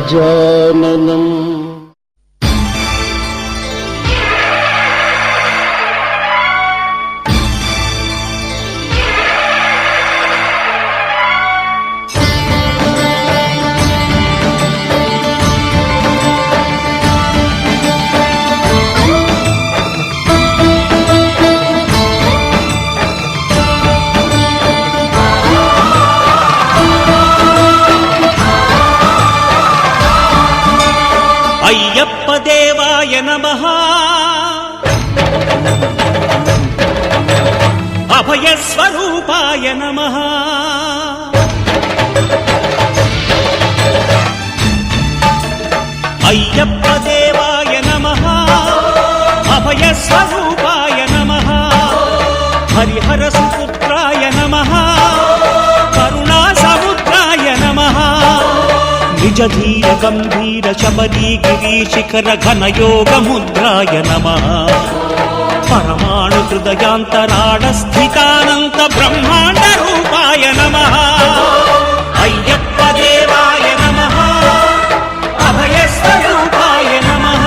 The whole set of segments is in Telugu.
गजाननम् అయ్యప్ప దేవాయ నమః అభయ స్వరూపాయ నమః అయ్యప్ప దేవాయ నమః అభయ స్వరూపాయ నమః హరిహర సుపుత్రాయ నమః కరుణా సముద్రాయ నమః నిజ ధీర గంభీర శబరీ గిరీ శిఖర ఘన యోగ ముద్రాయ నమః పరమాణు హృదయాంతరాడ స్థితానంత బ్రహ్మాండ రూపాయ నమః అయ్యప్ప దేవాయ నమః అభయ స్వరూపాయ నమః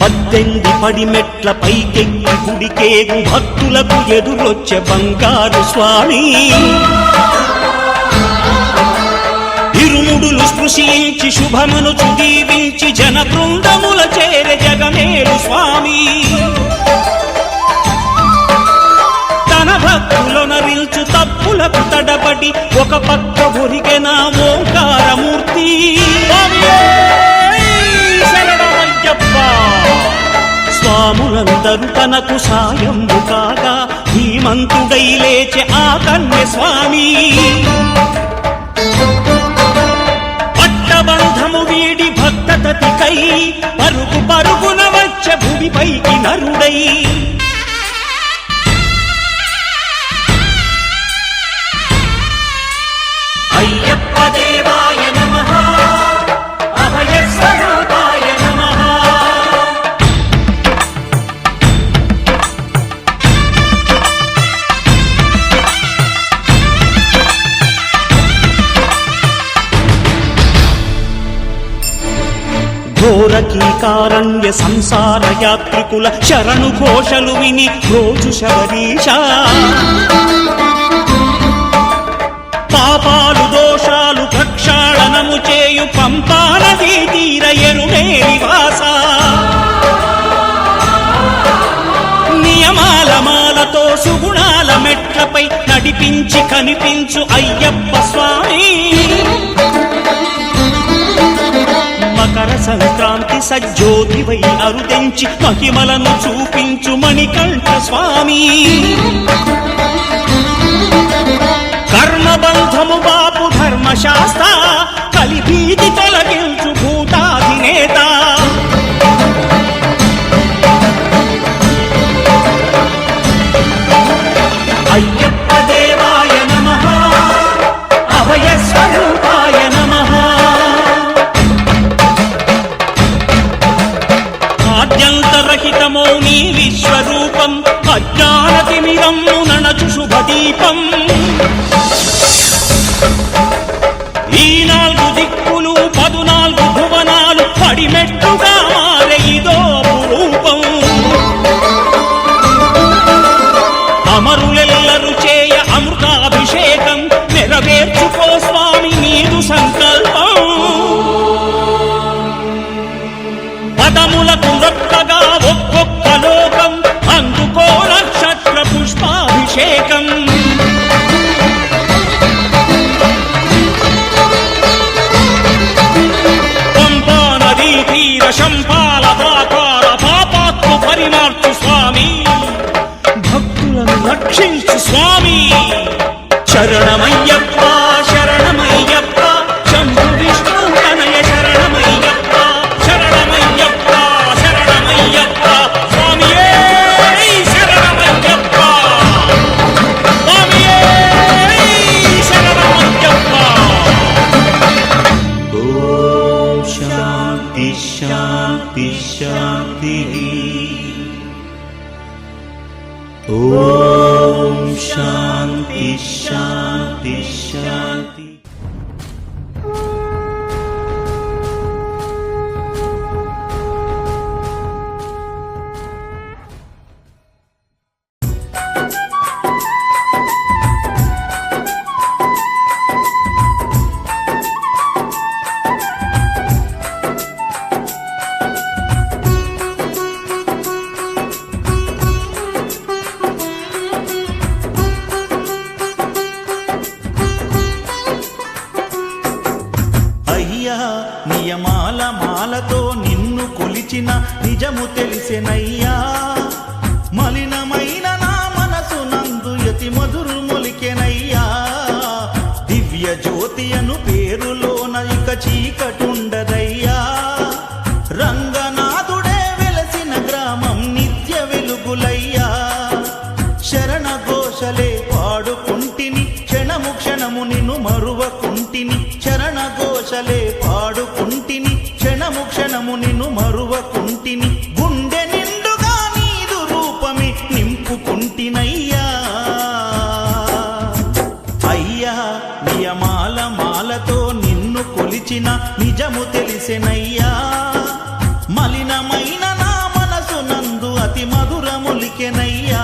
పద్దెంది పడిమెట్ల పైకెక్కి గుడికేగు భక్తులకు ఎదురొచ్చే బంగారు స్వామి ఇరుముడులు స్పృశించి శుభమనుచు దీవించి జన బృందముల చేరే జగమేలు స్వామి తన భక్తులొనరిల్చు తప్పులకు తడబడి ఒక పక్క ఒరిగెన ఓంకారమూర్తి స్వాములందరూ తనకు సాయము కాగా ధీమంతుడై లేచే ఆ కన్య స్వామి పట్టబంధము వీడి భక్తతతికై పరుగు పరుగున వచ్చే భూమిపైకి నరుడై అయ్యప్ప దేవాయ నమః అభయ స్వరూపాయ నమః ఘోరకీకారణ్య సంసార యాత్రికుల శరణు ఘోషలు విని రోజు శబరీష పాపాలు దోషాలు ప్రక్షాళనము చేయు పంపా నదీ తీర ఎరుమేలి వాస నియమాల మాలతో సుగుణాల మెట్లపై నడిపించి కనిపించు అయ్యప్ప స్వామి మకర సంక్రాంతి సజ్జోతివై అరుదెంచి మహిమలను చూపించు మణికంఠ స్వామి కర్మబంధము బాపు ధర్మశాస్త్ర కలిభీతి తొలగించు భూతాధినేత అయ్యప్ప దేవాయ నమః అభయ స్వరూపాయ నమః ఆద్యంతరహితమో నీ విశ్వరూపం అజ్ఞానతిమిరము నణచు శుభదీపం ఈ 4 దిక్కులు 14 భువనాలు పడిమెట్టుగా మారే ఇదో అపురూపం అమరులెల్లరు చేయ అమృతాభిషేకం నెరవేర్చుకో స్వామి నీదు సంకల్పం పదములకు రొక్కగా ఒక్కొక్క లోకం అందుకో నక్షత్ర పుష్పాభిషేకం పంపా నదీ తీర శంపాల ప్రాకార పాపాత్మ పరిమార్చు స్వామి భక్తులను రక్షించు స్వామి శరణమయ్యప్ప శరణమయ్యప్ప శంభు విష్ణు తనయ శరణమయ్యప్ప శరణమయ్యప్ప శరణమయ్యప్ప స్వామియే శరణమయ్యప్ప స్వామియే శరణ శాంతి శాంతి. ఓం శాంతి శాంతి శాంతి. నియమాల మాలతో నిన్ను కొలిచిన నిజము తెలిసెనయ్యా. మలినమైన నా మనసు నందు యతి మధురు మొలికెనయ్యా. దివ్య జ్యోతి అను పేరులోన ఇక చీకటుండదయ్యా. రంగనాథుడే వెలసిన గ్రామం నిత్య వెలుగులయ్యా. శరణ ఘోషలే పాడుకుంటిని క్షణము క్షణము నిన్ను మరువకుంటిని. శరణ ఘోషలే పాడుకుంటిని క్షణము క్షణము నిన్ను మరువకుంటిని. గుండె నిండుగా నీదు రూపమే నింపుకుంటినయ్యా. అయ్యా నియమాల మాలతో నిన్ను కొలిచిన నిజము తెలిసెనయ్యా. మలినమైన నా మనసు నందు అతి మధురములికెనయ్యా.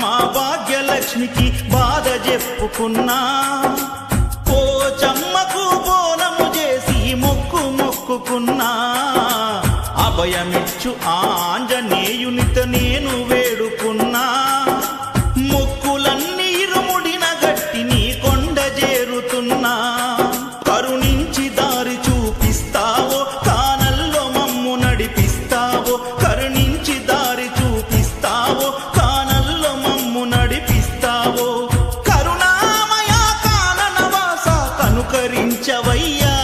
మా భాగ్యలక్ష్మికి బాధ చెప్పుకున్నా. పోచమ్మకు బోనము చేసి మొక్కుకున్నా. అభయమిచ్చు ఆంజనేయునితో నేను వేడుకున్నా. మొక్కులన్నీ ఇరుముడిన గట్టి నీ కొండ చేరుతున్నా. కరుణించి దారి చూపిస్తావో కానల్లో మమ్ము నడిపిస్తావో. కరుణించి దారి చూపిస్తావో నడిపిస్తావో. కరుణామయ కాననవాస కనుకరించవయ్యా.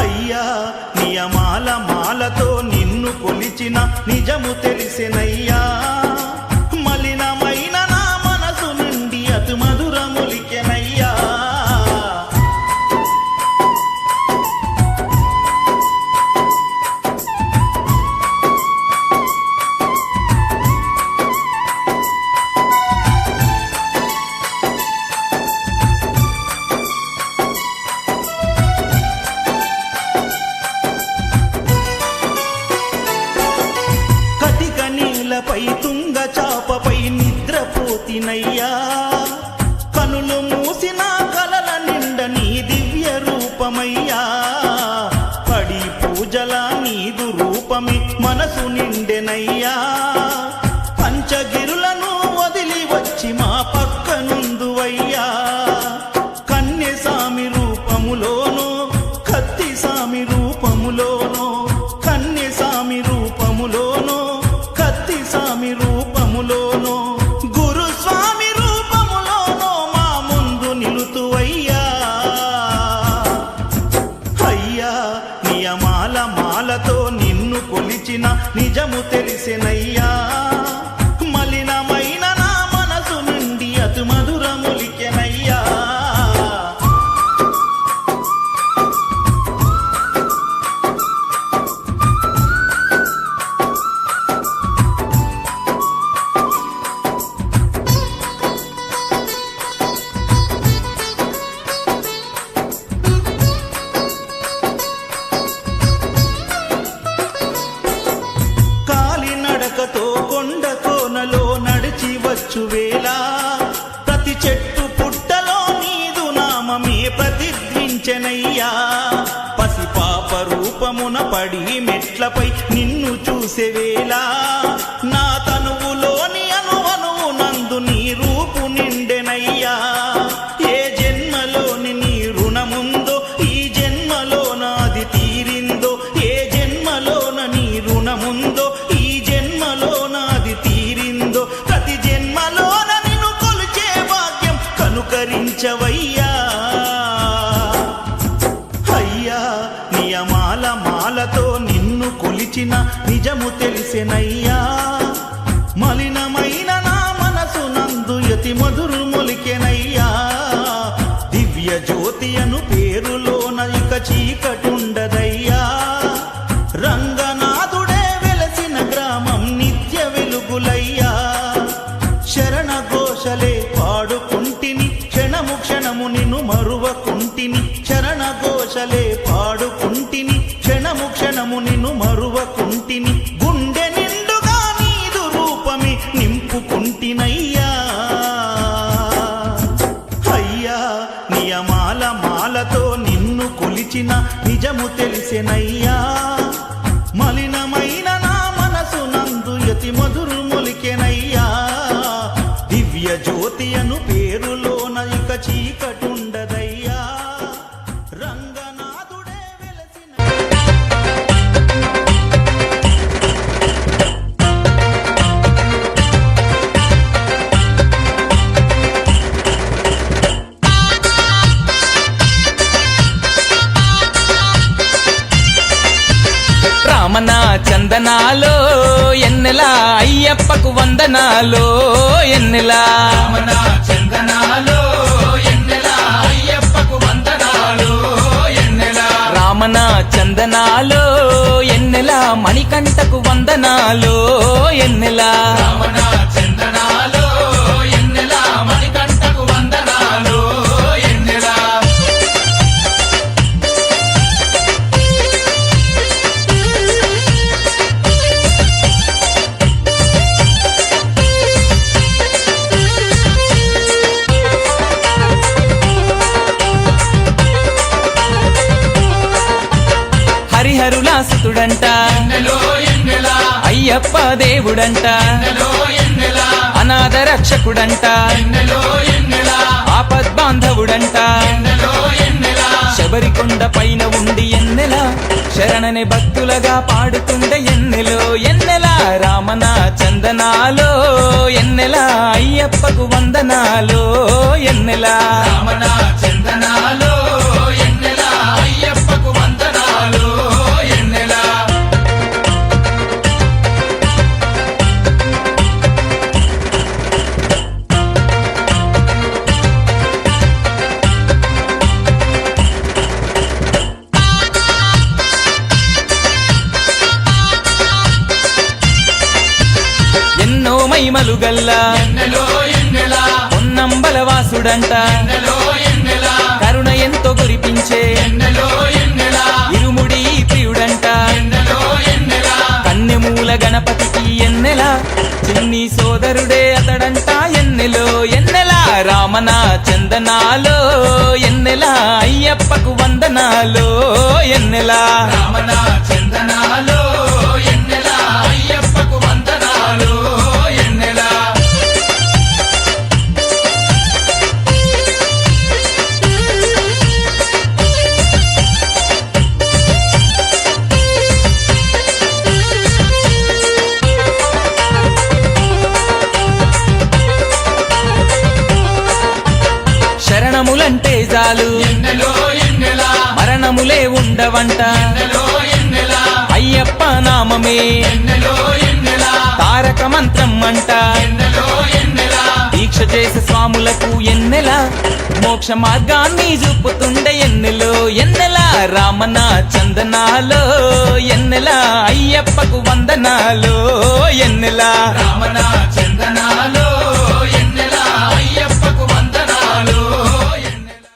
అయ్యా నియమాల మాలతో నిన్ను కొలిచిన నిజము తెలిసెనయ్యా. మలినమైన నా మనసు నుండి అతి మధురములికెనయ్యా. పై తుంగ చాపపై నిద్రపోతినయ్యా. కనులు మూసిన కలల నిండ నీ దివ్య రూపమయ్యా. పడి పూజల నీదు రూపమి మనసు నిండెనయ్యా. పంచగిరులను వదిలి వచ్చి మా పక్కనుందువయ్యా. కన్య సామి రూపములోనో కత్తి సామి రూపములోనో. కన్య సామి రూపములోనో కత్తి సామి రూపములోనో. గురుస్వామి రూపములోనో మా ముందు నిలుతువయ్యా. అయ్యా నియమాల మాలతో నిన్ను కొలిచిన నిజము తెలిసెనయ్యా. మలినమైన నా మనసు నుండి అతి మధురములికెనయ్యా. కాలినడకతో కొండ కోనలో నడిచి వచ్చువేళ. ప్రతి చెట్టు పుట్టలో నీదు నామమే ప్రతిధ్వించెనయ్యా. పసిపాప రూపమున పడి మెట్లపై నిన్ను చూసేవేళ. నా తనువులోని అనువనువు నందు నీ రూపు నిండెనయ్యా. ఏ జన్మలోని నీ రుణముందో ఈ జన్మలో నాది తీరిందో. ఏ జన్మలోన నీ రుణముందో ఈ జన్మలో నాది తీరిందో. తరించవయ్యా అయ్యా నియమాల మాలతో నిన్ను కొలిచిన నిజము తెలిసెనయ్యా మలినమైన నా మనసు నందు యతి మధురు మొలికెనయ్యా దివ్య జ్యోతి అను పేరులోన ఇక చీకటుండదయ్యా రంగనాథుడే వెలసిన గ్రామం నిత్య వెలుగులయ్యా శరణ ఘోషలే పాడుకుంటిని క్షణము క్షణము నిన్ను మరువకుంటిని శరణ ఘోషలే పాడుకుంటిని క్షణము క్షణము నిన్ను మరువకుంటిని గుండె నిండుగా నీదు రూపమే నింపుకుంటినయ్యా అయ్యా నియమాల మాలతో నిన్ను కొలిచిన నిజము తెలిసెనయ్యా మలినమైన నా మనసు నందు యతి మధురు మొలికెనయ్యా దివ్య జ్యోతి అను పేరులోన ఇక చీకటుండదయ్యా రంగనాథుడే వెలసిన రామనా చందనాలో ఎన్నెలా అయ్యప్పకు వందనాలో ఎన్నెలా రామనా చందనాలో ఎన్నెలా అయ్యప్పకు వందనాలో ఎన్నెలా రామనా చందనాలో ఎన్నెలా మణికంఠకు వందనాలో ఎన్నెలా రామనా చందనాలో ఎన్నెలా మణికంఠకు వందనాలో ఎన్నెలా హరిహరులాసుతుడంట అయ్యప్ప దేవుడంట అనాథ రక్షకుడంట ఆపద్బాంధవుడంట శబరికొండ పైన ఉండి ఎన్నెలా శరణని భక్తులగా పాడుతుండే ఎన్నెలో ఎన్నెలా రామన చందనాలో ఎన్నెలా అయ్యప్పకు వందనాలో ఎన్నెలా రామన చందనాలో ఎన్నెలా అయ్యప్పకు వందనాలో ఎన్నెలా ఎన్నో మైమలు గల్లా పొన్నంబల వాసుడంట కరుణ ఎంతో కురిపించే ఇరుముడి ప్రియుడంట కన్నెమూల గణపతికి ఎన్నెలా చిన్ని సోదరుడే అతడంట ఎన్నెలో ఎన్నెలా రామన చందనాలో ఎన్నెలా అయ్యప్పకు వందనాలో ఎన్నెలా రామన చందనాలో ఎన్నెలా అయ్యప్పకు వందనాలో ఎన్నెలా శరణములంటే చాలు మరణములే ఉండవంట అయ్యప్ప నామమే తారక మంత్రం అంట దీక్ష చేసే స్వాములకు ఎన్నెలా మోక్ష మార్గాన్ని చూపుతుండే ఎన్నెలో ఎన్నెలా రామన చందనాలో ఎన్నెలా అయ్యప్పకు వందనాలో ఎన్నెలా రామన చందనాలో ఎన్నెలా అయ్యప్పకు వందనాలో ఎన్నెలా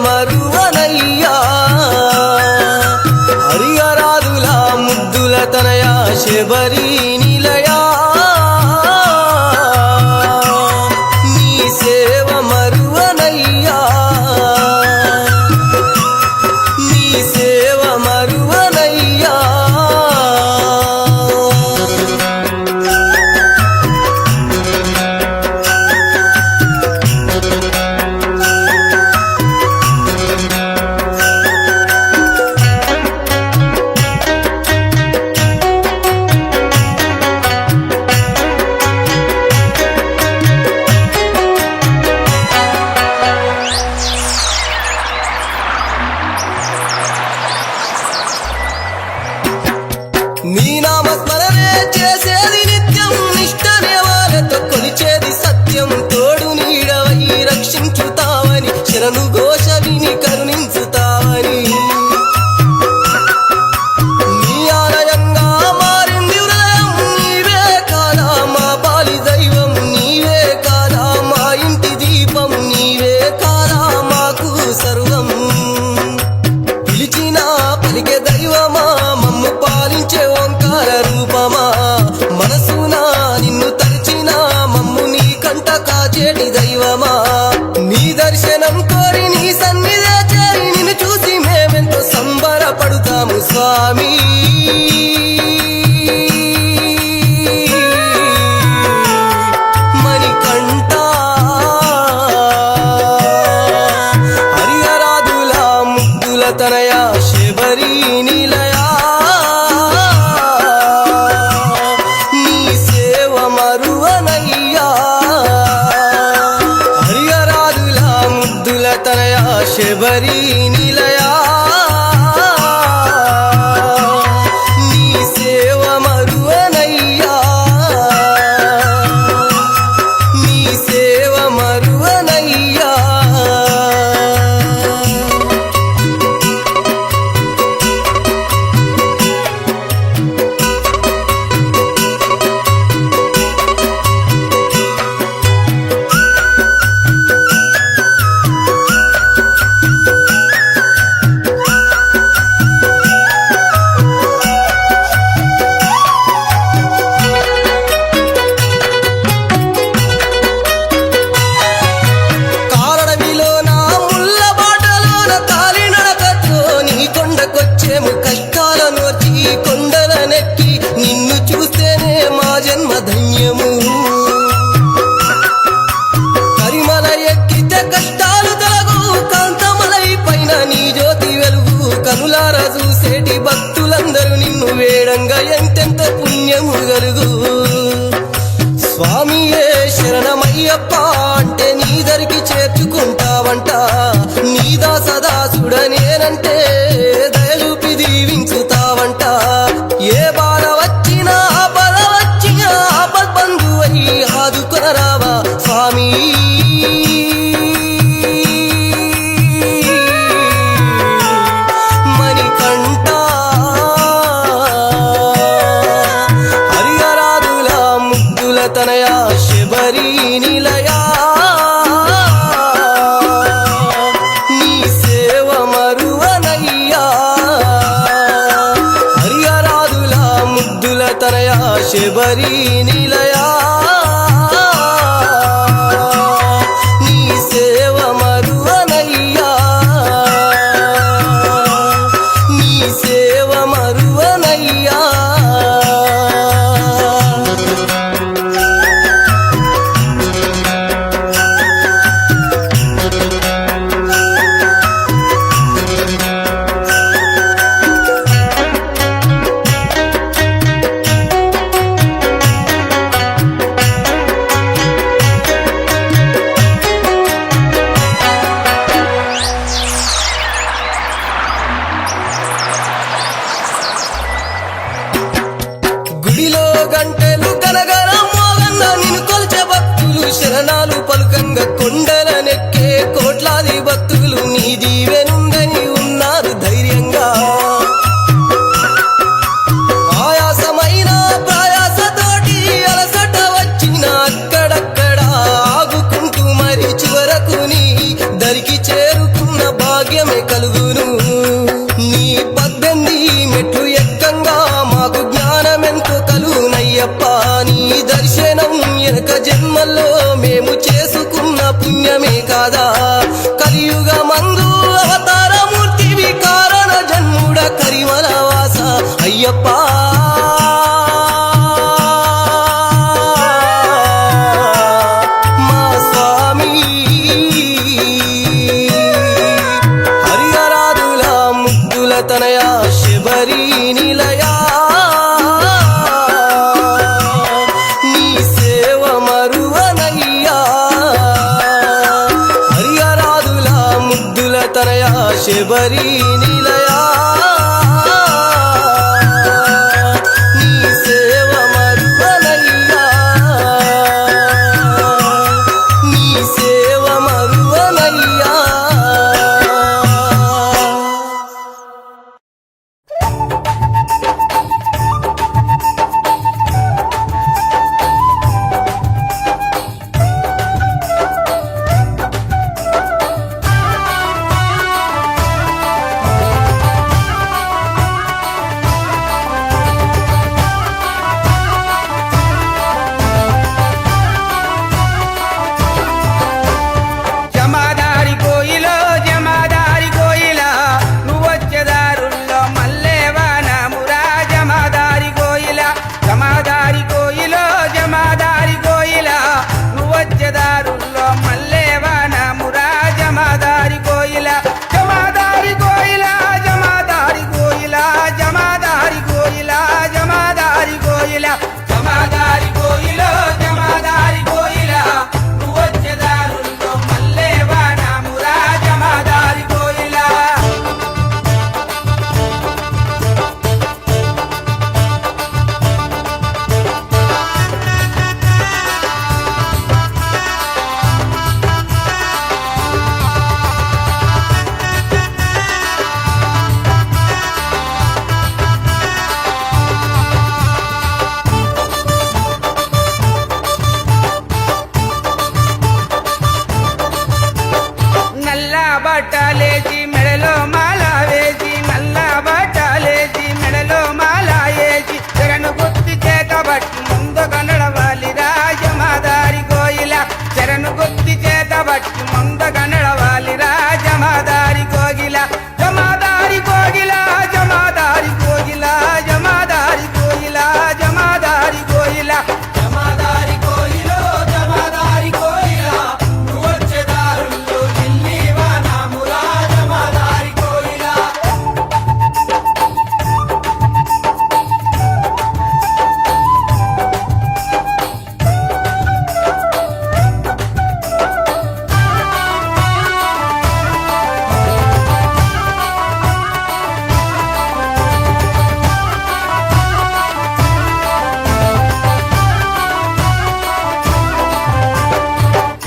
మరువనయ్యా హరిహరాదుల ముద్దుల తనయా శబరి నిలయా నీ సేవ మరువనయ్యా నీ సేవ మరువనయ్యా నీ నామస్మరణే చేసేది నిత్యం నిష్ట నియమాలతో కొలిచేది సత్యం తోడు నీడవై రక్షించుతావని శరణు ఘోష విని కరుణించుతావని నీ ఆలయంగా మారింది హృదయం నీవే కాదా మా పాలి దైవం నీవే కాదా మా ఇంటి దీపం నీవే కాదా మాకు సర్వం పిలిచినా పలికే దైవమా మమ్ము పాలించే ఓంకార రూపమా మనసునా నిన్ను తరిచినా మమ్ము నీ కంట కాచేటి దైవమా నీ దర్శనం కోరి నీ సన్నిధే చేరి నిన్ను చూసి మేమెంతో సంబరపడుతాము స్వామి మణికంఠ హరిహరాదుల ముద్దుల తనయా శబరి నిలయా నీ సేవ మరువనయ్యా హరిహరాదుల ముద్దుల తనయా శబరి నిలయా నీ సేవ మరువనయ్యా నీ సేవ మరువనయ్యా కారడవిలోన ముళ్ళ బాటలోన కాలినడకతో నీ కొండకొచ్చేము కష్టాల నోచి కొండల నెక్కి నిన్ను చూస్తేనే మా జన్మ ధన్యము కరిమల ఎక్కితే కష్టాలు తొలగు కాంతమలై పైన నీ జ్యోతి వెలుగు కనులార చూసేటి భక్తులందరూ నిన్ను వేడంగా ఎంతెంత పుణ్యము గలుగు స్వామియే శరణమయ్యప్ప అంటే నీ దరికి చేర్చుకుంటావంట నీ దాసదాసుడనేనంటే దయచూపి దీవించుతావంట ఏ బాధ వచ్చినా ఆపద వచ్చినా ఆపద్బంధువై ఆదుకొనరావా స్వామి మణికంఠ హరిహరాదుల ముద్దుల తనయా శబరి నిలయా నీ సేవ మరువనయ్యా హరిహరాదుల ముద్దుల తనయా శబరి నిలయా నీ సేవ మరువనయ్యా నీ సేవ మరువనయ్యా భాగ్యమే కలుగును. నీ 18 మెట్లు ఎక్కంగా మాకు జ్ఞానమెంతో కలుగునయ్యప్ప. నీ దర్శనం ఎనక జన్మల్లో మేము చేసుకున్న పుణ్యమే కాదా. కలియుగ మందు అవతారమూర్తివి కారణ జన్ముడ కరిమల వాస అయ్యప్ప. మా స్వామి హరిహరాదుల ముద్దుల తనయ శబరి నిలయా. నీ సేవ మరువనయ్యా. హరిహరాదుల ముద్దుల తనయ శబరి నిలయా. నీ సేవ మరువనయ్యా. నీ సేవ మరువనయ్యా. జమాదారి కోయిలో జమాదారి కోయిల నువ్వొచ్చేదారుల్లో మల్లేవానమురా. జమాదారి కోయిల జమాదారి కోయిలో జమాదారి కోయిల నువ్వొచ్చేదారుల్లో మల్లేవానమురా. జమాదారి కోయిల జమాదారి కోయిల జమాదారి కోయిల జమాదారి కోయిల జమాదారి కోయిల జమాదారి కోయిలో జమాదారి కోయిల నువ్వొచ్చేదారుల్లో మల్లేవానమురా. జమాదారి కోయిల నల్ల బట్టలేసి మెడలో మాల వేసి నల్ల బట్టలేసి మెడలో మాల వేసి చెరను గుర్తి చేత బట్టి ముందుగా నడవాలిరా. జమాదారి కోయిల చెరను గుర్తి చేత బట్టి ముందుగా నడవాలిరా. జమాదారి కోగిల జమాదారి కోగిల జమాదారి కోగిల జమాదారి కోయిల జమాదారి కోయిల జమాదారి కోయిలో జమాదారి కోయిల నువ్వొచ్చేదారుల్లో నిల్లివానమురా. జమాదారి కోయిల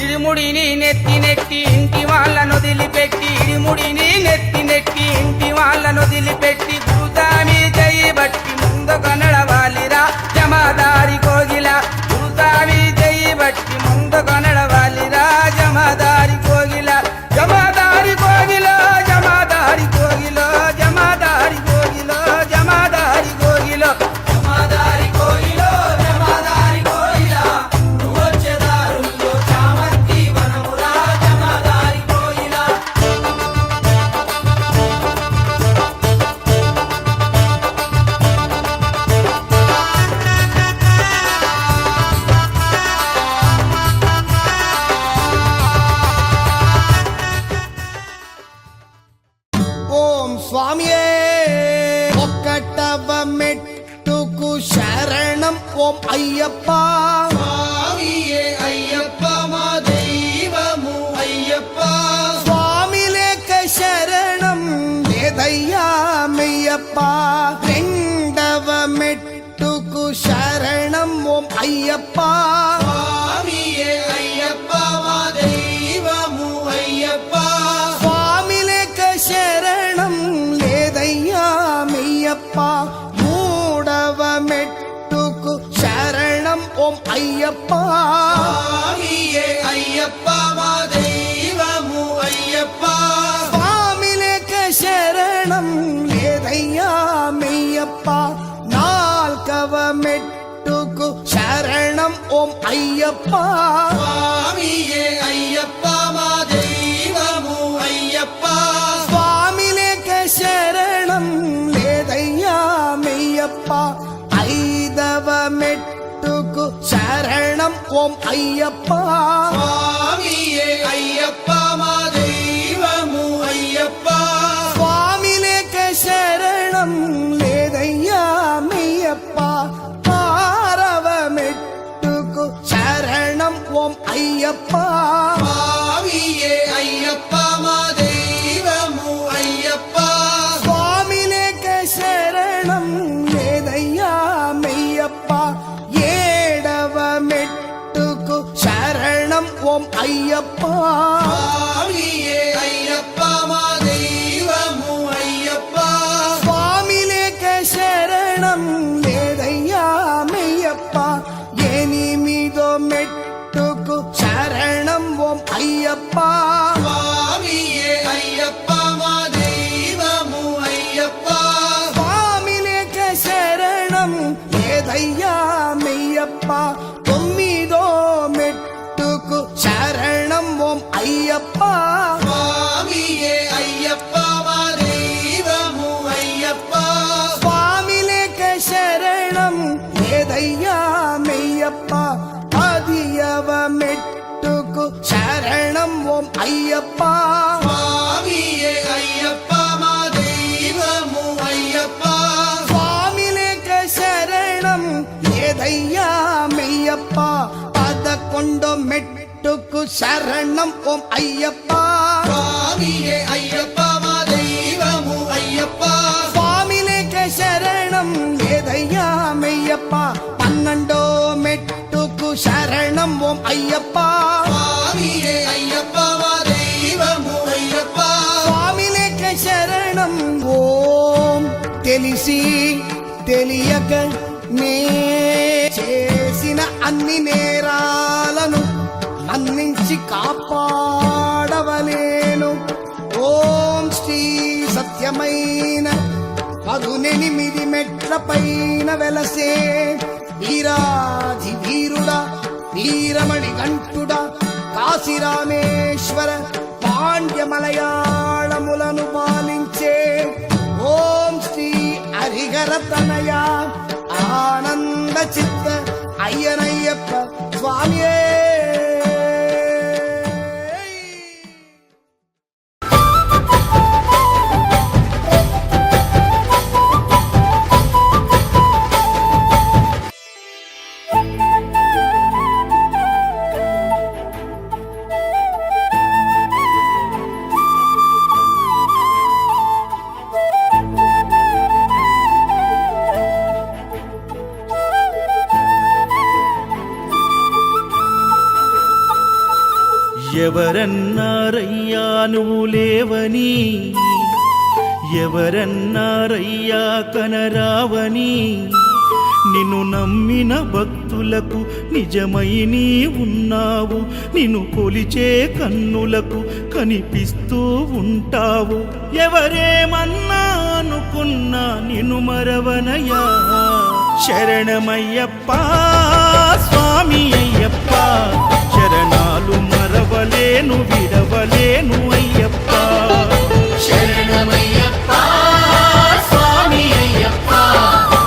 ఇడిముడిని నెత్తి నెట్టి ఇంటి వాళ్ళను వదిలిపెట్టి ఇడిముడిని నెత్తి నెట్టి ఇంటి వాళ్ళను వదిలిపెట్టి గురుతామి చేయి బట్టి ముందుగా నడవాలిరా. జమాదారి కోగిల గురుతామి చేయి బట్టి ముందుగా నడవాలిరా. జమాదారి కోగిల జమాదారి కోగిల జమాదారి కోగిల జమాదారి కోగిల జమాదారి కోగిల జమాదారి కోయిలో జమాదారి కోయిల నువ్వొచ్చేదారుల్లో చామంతి వనమురా. జమాదారి కోయిల ఓం స్వామియే ఒక్కటవ మెట్టుకు శరణం ఓం అయ్యప్ప. స్వామియే అయ్యప్ప మా దైవము అయ్యప్ప. స్వామి లేక శరణం లేదయ్యా మెయ్యప్ప. రెండవ మెట్టుకు శరణం ఓం అయ్యప్ప. స్వామియే అయ్యప్ప మా దైవము అయ్యప్ప. స్వామి లేక శరణం లేదయ్యా మెయ్యప్ప. మూడవ మెట్టుకు శరణం ఓం అయ్యప్ప. స్వామియే అయ్యప్ప మా దైవము అయ్యప్ప. స్వామి ఓం అయ్యప్ప స్వామియే అయ్యప్ప మా దైవము అయ్యప్ప స్వామి లేక శరణం లేదయ్యా మెయ్యప్ప ఐదవ మెట్టుకు శరణం ఓం అయ్యప్ప స్వామియే అయ్యప్ప మా దైవము అయ్యప్ప స్వామి లేక శరణం లేదయ్యా మెయ్యప్ప ఆరవ మెట్టుకు శరణం ఓం అయ్యప్ప స్వామియే అయ్యప్ప మా దైవము అయ్యప్ప స్వామి లేక శరణం లేదయ్యా మెయ్యప్ప ఏడవ మెట్టుకు శరణం ఓం అయ్యప్ప స్వామియే అయ్యప్ప మా దైవము అయ్యప్ప స్వామి లేక శరణం లేదయ్యా మెయ్యప్ప ఎనిమిదో మెట్టుకు శరణం ఓం అయ్యప్ప స్వామియే అయ్యప్ప మా దైవము అయ్యప్ప స్వామి లేక శరణం లేదయ్యా మెయ్యప్ప తొమ్మిదో మెట్టుకు శరణం ఓం అయ్యప్ప స్వామియే అయ్యప్ప మా దైవము అయ్యప్ప స్వామి లేక శరణం లేదయ్యా మెయ్యప్ప పదియవ మెట్టుకు శరణం ఓం అయ్యప్ప స్వామియే అయ్యప్ప మా దైవము అయ్యప్ప స్వామి లేక శరణం లేదయ్యా మెయ్యప్ప పదకొండో మెట్టుకు శరణం ఓం అయ్యప్ప స్వామియే అయ్యప్ప మా దైవము అయ్యప్ప స్వామి లేక శరణం లేదయ్యా మెయ్యప్ప పన్నెండో మెట్టుకు శరణం ఓం అయ్యప్ప స్వామియే అయ్యప్ప మా దైవము అయ్యప్ప స్వామి లేక శరణం ఓం తెలిసి తెలియక నే చేసిన అన్ని నేరాలను మన్నించి కాపాడవలేను ఓం శ్రీ సత్యమైన 18 మెట్ల పైన వెలసే వీరాధి వీరుడా వీరమణి గంటుడా కాశీరామేశ్వర పాండ్య మలయాళములను పాలించే ఓం శ్రీ హరిహర తనయ ఆనంద చిత్త అయ్యనయ్యప్ప స్వామియే ఎవరన్నారయ్యా నువ్వు లేవని, ఎవరన్నారయ్యా కనరావని, నిన్ను నమ్మిన భక్తులకు నిజమై నీ ఉన్నావు, నిన్ను కొలిచే కన్నులకు కనిపిస్తూ ఉంటావు. ఎవరేమన్నా అనుకున్నా నిన్ను మరవనయ్యా, శరణమయ్యప్ప స్వామి అయ్యప్ప, శరణాలు మరవలేను విడవలేను అయ్యప్ప. శరణమయ్యప్ప స్వామి అయ్యప్ప,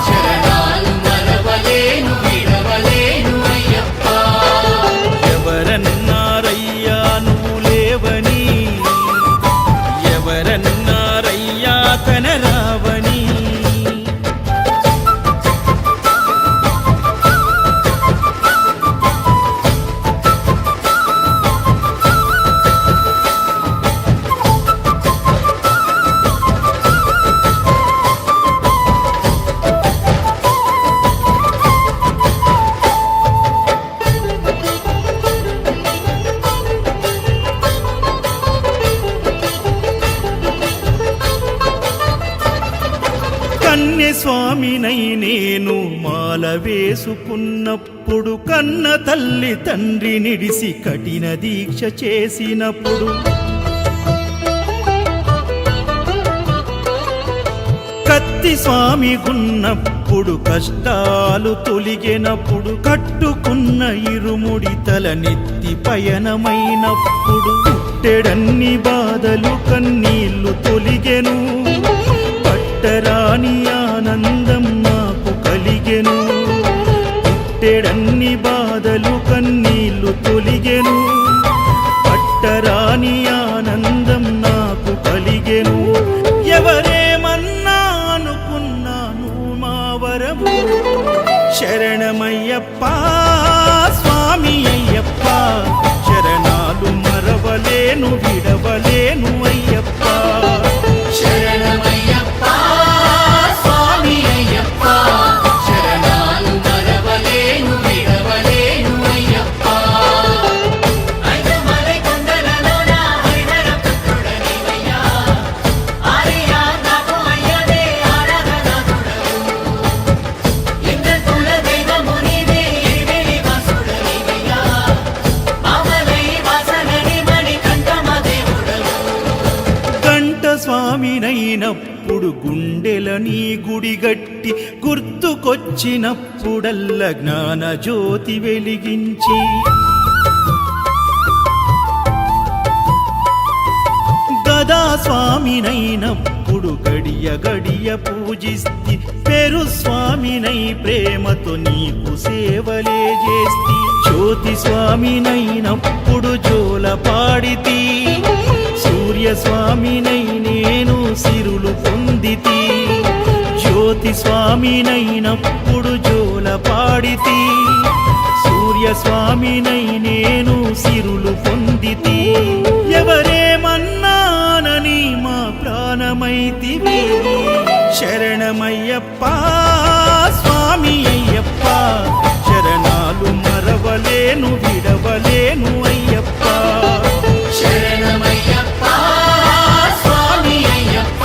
శరణాలు మరవలేను విడవలేను అయ్యప్ప. ఎవరన్నారయ్యా నువ్వు లేవని, ఎవరన్నారయ్యా కనరావని. స్వామినై నేను మాల వేసుకున్నప్పుడు, కన్న తల్లి తండ్రి నిడిసి కఠిన దీక్ష చేసినప్పుడు, కత్తి స్వామి గున్నప్పుడు కష్టాలు తొలిగెనప్పుడు కట్టుకున్న ఇరుముడి తలనెత్తి పయనమైనప్పుడు పుట్టెడన్ని బాధలు కన్నీళ్లు తొలిగెను పట్టరాని ఆనందం నాకు కలిగెను పుట్టెడన్ని బాధలు కన్నీళ్లు తొలిగెను పట్టరాని ఆనందం నాకు కలిగెను ఎవరేమన్నా అనుకున్నాను మా వరము శరణమయ్యప్ప స్వామి అయ్యప్ప శరణాలు మరవలేను విడవలేను అయ్యప్ప శరణమయ్యప్ప స్వామి అయ్యప్ప శరణాలు మరవలేను విడవలేను అయ్యప్ప ఐదమలై కొండలలోన హరిహర పుత్రుడనివయ్యా ఆర్యా నాకు అయ్యవే ఆరాధనాథుడవు ఇంద్రకుల దైవము నీవే ఎరివేలి వాసుడనివయ్యా మామలై వాసనని మణికంఠమ దేవుడవు గంట స్వామినైనప్పుడు గుండెల నీ గుడిగట్టి గుర్తుకొచ్చినప్పుడల్ల జ్ఞాన జ్యోతి వెలిగించి గదా స్వామినైనప్పుడు గడియ గడియ పూజిస్తి పెరు స్వామినై ప్రేమతో నీకు సేవలే చేస్తి జ్యోతి స్వామినైనప్పుడు జోల పాడితి సూర్య స్వామినై నేను సిరులు పొందితి జ్యోతి స్వామినైనప్పుడు జోల పాడితి సూర్య స్వామినై నేను సిరులు పొందితి ఎవరేమన్నానని మా ప్రాణమైతివి శరణమయ్యప్ప స్వామి అయ్యప్ప శరణాలు మరవలేను విడవలేను అయ్యప్ప శరణమయ్యప్ప స్వామి అయ్యప్ప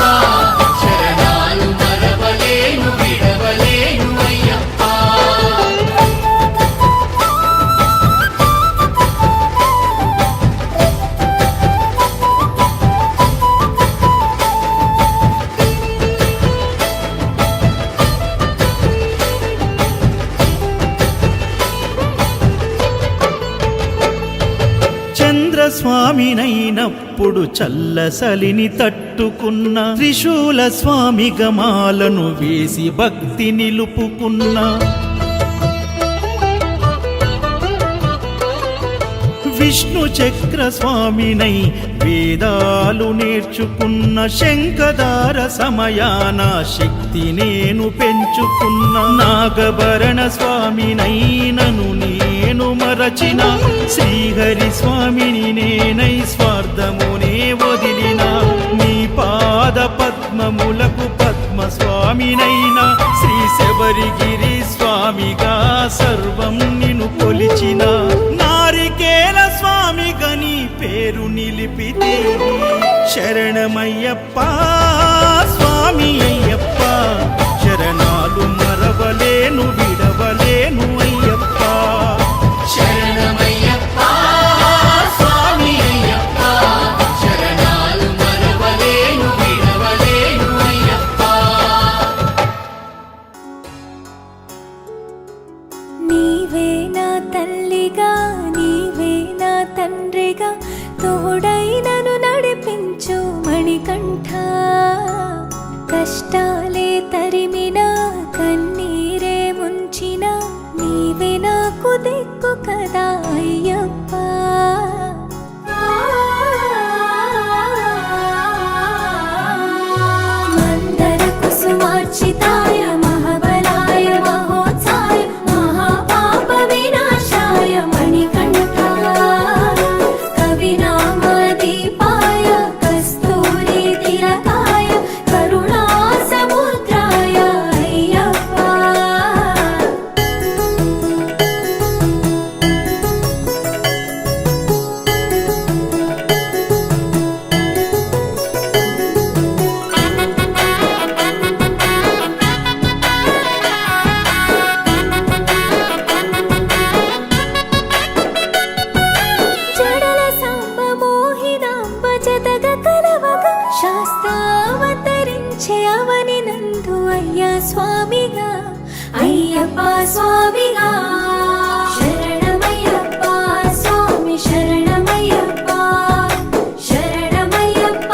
శరణాలు మరవలేను విడవలేను అయ్యప్ప చంద్రస్వామినైనప్పుడు చల్లసలిని తట్టుకున్న త్రిశూల స్వామి గమాలను వేసి భక్తి నిలుపుకున్న విష్ణు చక్ర స్వామినై వేదాలు నేర్చుకున్న శంఖదార సమయాన శక్తి నేను పెంచుకున్న నాగభరణ స్వామినైనను నేను మరచిన శ్రీహరి స్వామిని నేనై స్వార్థమునే వదిలిన నీ పాద పద్మములకు పద్మ స్వామినైనా శ్రీ శబరిగిరి స్వామిగా సర్వం నిన్ను కొలిచిన నారికేల స్వామిగా నీ పేరు నిలిపితే శరణమయ్యప్ప స్వామి అయ్యప్ప శరణాలు మరవలేను విడవలేను అయ్యప్ప శరణమయ్యప్ప స్వామి అయ్యప్ప శరణాలు మరవలేను విడవలేను అయ్యప్ప నీవే నా తల్లిగా నీవే నా తండ్రిగా తోడైనను నడిపించు మణికంఠ కష్టాలే తరిమినా కన్నీరే ముంచిన నీవే నాకు దిక్కు కదా అయ్యప్ప మందర కుసుమార్చితాయ మహాబలాయ మహోత్సాయ మహాపాప వినాశాయ మణికంఠ కవినామ దీపాయ కస్తూరి తిలకాయ కరుణా సముద్రాయ అయ్యప్ప జడల సాంబ మోహినాంబ జతగ కలవగ శాస్త్రావతరించిన నిలిచే అవని నందు అయ్యా స్వామిగా అయ్యప్ప స్వామిగా శరణమయ్యప్ప స్వామి శరణమయ్యప్ప శరణమయ్యప్ప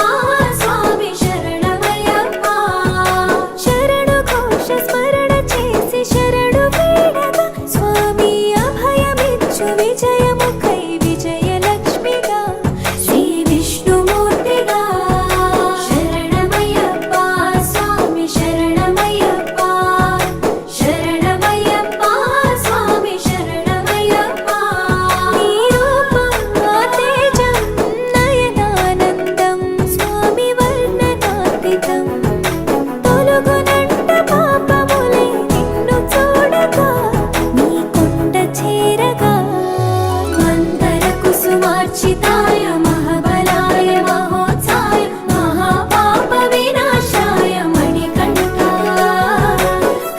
స్వామి శరణమయ్యప్ప శరణు ఘోష స్మరణ చేసి శరణు వీడగా స్వామి అభయమిచ్చు విజయముఖై విజయలక్ష్మిగా శ్రీ విష్ణుమూర్తిగా శరణమయ్యప్ప స్వామి శరణమయ్యప్ప శరణమయ్యప్ప స్వామి శరణమయ్యప్ప నీ రూపం తేజం నయనానందం స్వామి వర్ణనాతీతం తొలగునంట పాపములై నిన్ను చూడగా నీ కొండ చేరగా మందర కుసుమార్చితాయ మహాబలాయ మహోత్సాయ మహాపాప వినాశాయ మణికంఠ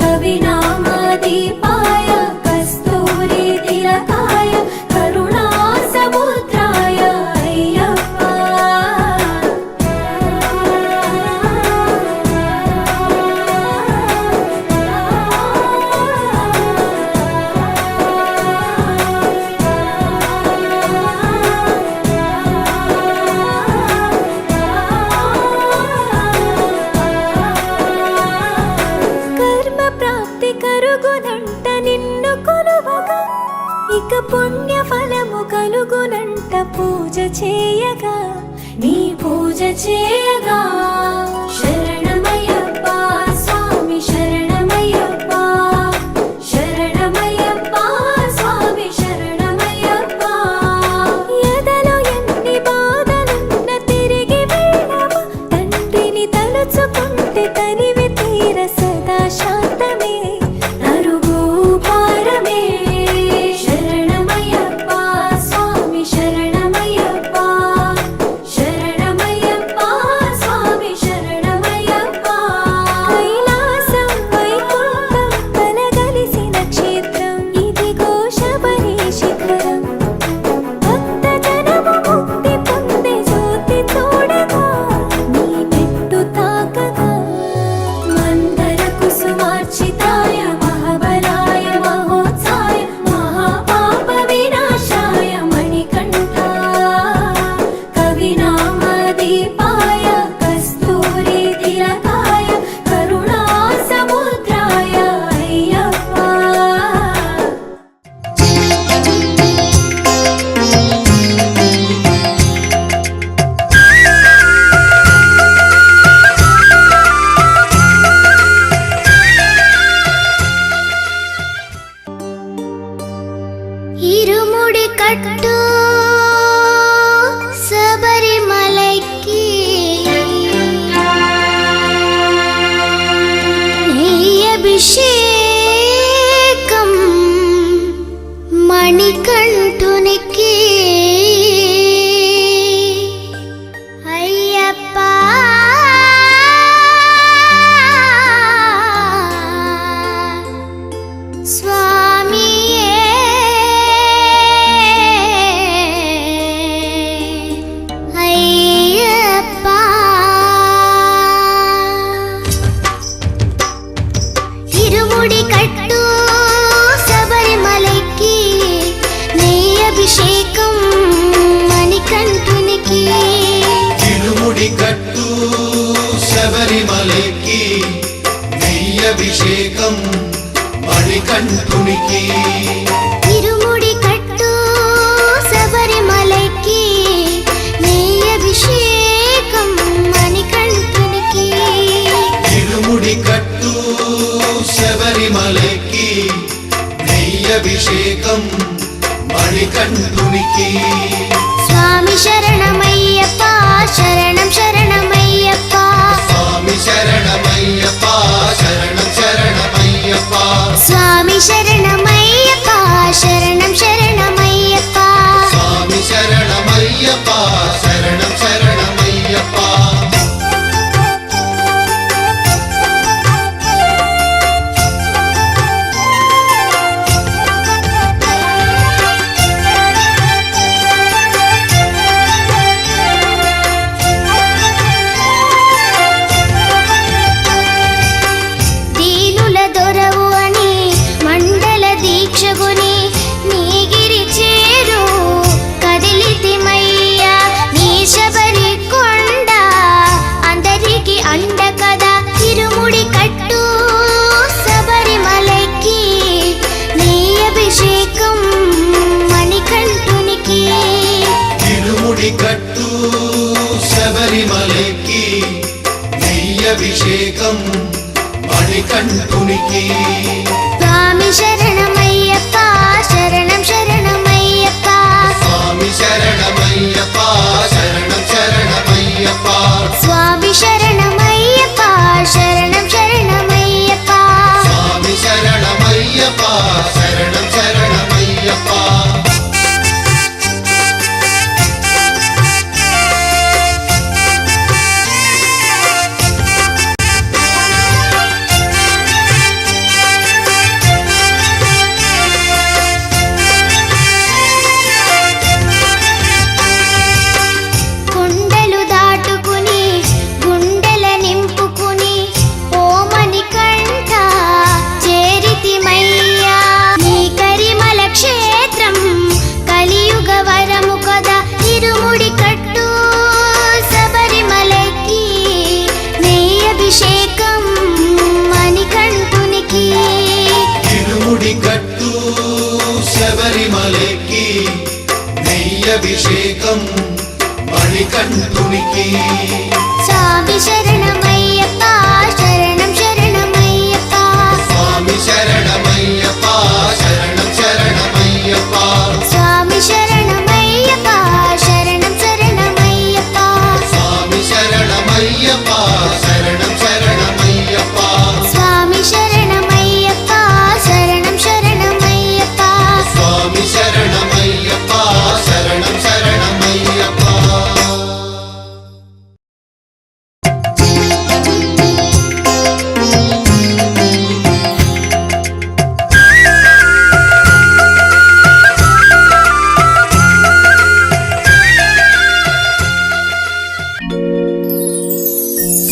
కవినామాదీపాయ కస్తూరి తిలకాయ కరుణా సముద్రాయ అయ్యప్ప కర్మ ప్రాప్తి కరుగునంట నిన్ను కొలువగా ఇక పుణ్య ఫలము కలుగునంట పూజ చేయగా నీ పూజ చేయగా శరణమయ్యప్ప స్వామి శరణమయ్యప్ప శరణమయ్యప్ప స్వామి శరణమయ్యప్ప ఎదలో ఎన్ని బాధలున్న తిరిగి వెళ్ళవా తండ్రిని తలుచుకుంటే తనివి తీర సదా శాంతమే అరుగు భారమే శరణమయ్యప్ప స్వామి శరణమయ్యప్ప శరణమయ్యప్ప స్వామి శరణమయ్యప్ప కైలాసం వైకుంఠం కలగలిసిన క్షేత్రం ఇదిగో శబరి శిఖరం భక్త జనము ముక్తి పొందే జ్యోతి చూడగా నీ మెట్టు తాకగా మందర కుసుమార్చితాయ మహాబలాయ మహోత్సాయ మహాపాప వినాశాయ మణికంఠ కవినామాదీపాయ కస్తూరి తిలకాయ కరుణా సముద్రాయ అయ్యప్ప ఇరుముడి కట్టు శబరిమలైకి నెయ్యభిషేకం మణికంఠునికి అయ్యప్ప స్వామియే అయ్యప్ప ఇరుముడి కట్టు శబరిమలైకి నెయ్యభిషేకం మణికంఠునికి ఇరుముడి కట్టు శబరిమలైకి నెయ్యభిషేకం మణికంఠునికి ఇరుముడి కట్టు శబరిమలైకి నెయ్యభిషేకం మణికంఠునికి ఇరుముడి కట్టు శబరిమలైకి నెయ్యభిషేకం మణికంఠునికి స్వామి శరణమయ్యప్ప శరణం శరణమయ్యప్ప స్వామి శరణమయ్యప్ప శరణం శరణమయ్యప్ప స్వామి శరణమయ్యప్ప శరణం శరణమయ్యప్ప స్వామి శరణమయ్యప్ప శరణం శరణమయ్యప్ప అభిషేకం మణికంఠునికి స్వామి శరణమయ్యప్ప శరణం శరణమయ్యప్ప స్వామి శరణమయ్యప్ప శరణం శరణమయ్యప్ప స్వామి శరణమయ్యప్ప శరణం శరణమయ్యప్ప స్వామి శరణమయ్యప్ప శరణం శరణమయ్యప్ప కొండలు దాటుకుని గుండెల నింపుకుని ఓమని కంఠ చేరితిమయ్యా నీ కరిమల క్షేత్రం కలియుగ వరము కదా ఇరుముడి కట్టు శబరిమలకి నెయ్యి అభిషేకం మణికంఠునికి ఇరుముడి కట్టు శబరిమలకి నెయ్యభిషేకం మణికంఠునికి స్వామి శరణమయ్యప్ప శరణం శరణమయ్యప్ప స్వామి శరణమయ్యప్ప శరణం శరణమయ్యప్ప స్వామి శరణమయ్యప్ప శరణం శరణమయ్యప్ప స్వామి శరణమయ్యప్ప శరణం శరణమయ్యప్ప స్వామి శరణమయ్యప్ప శరణం శరణమయ్యప్ప స్వామి శరణమయ్యప్ప శరణం శరణమయ్యప్ప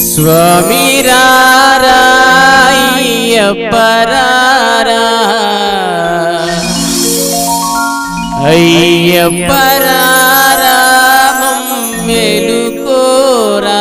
స్వామి రారాయ్యప్పరారా అయ్యప్పరారా మేలుకోరా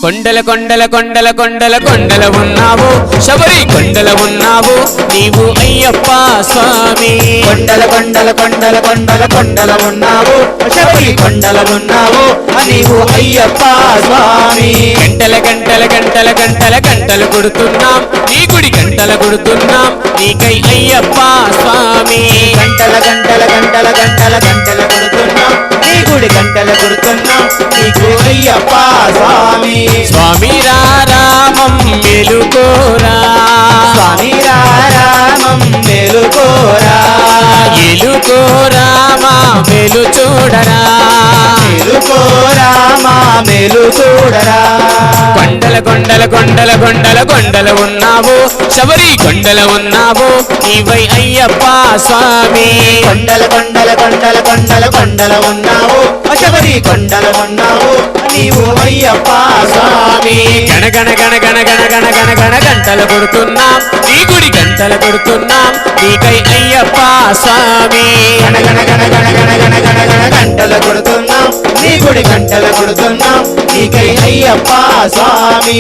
కొండల కొండల కొండల కొండల కొండల ఉన్నావు శబరి కొండల ఉన్నావు నీవు అయ్యప్ప స్వామి కొండల కొండల కొండల కొండల కొండల ఉన్నావు శబరి కొండల ఉన్నావు నీవు అయ్యప్ప స్వామి గంటల గంటల గంటల గంటల గంటలు కొడుతున్నాం నీ గుడి గంటల కొడుతున్నాం నీకై అయ్యప్ప స్వామి గంటల గంటల గంటల గంటల గంటల కొడుతున్నాం నీ గుడి గంటల కొడుతున్నాం నీకు అయ్యప్ప స్వామి స్వామి రామం మెలుకోరా స్వామి రామం మేలుకోరా ఎలుకోరామా మెలు చూడరా మేలుకోరామా మేలు చూడరా కొండల కొండల కొండల కొండల కొండల ఉన్నావు శబరి కొండల ఉన్నావు నీవై అయ్యప్ప స్వామి కొండల కొండల కొండల కొండల కొండల ఉన్నావు శబరి కొండల ఉన్నావు నీవు అయ్యప్ప స్వామి గణగణ గణ గణ గణ గణ గణ గణ గంటలు కొడుతున్నాం నీ గుడి గంటలు కొడుతున్నాం నీకై అయ్యప్ప స్వామి గణ గణ గణ గణ గణ గణ గణ గణ గంటల కొడుతున్నాం నీ గుడి గంటల కొడుతున్నాం నీకై అయ్యప్ప స్వామి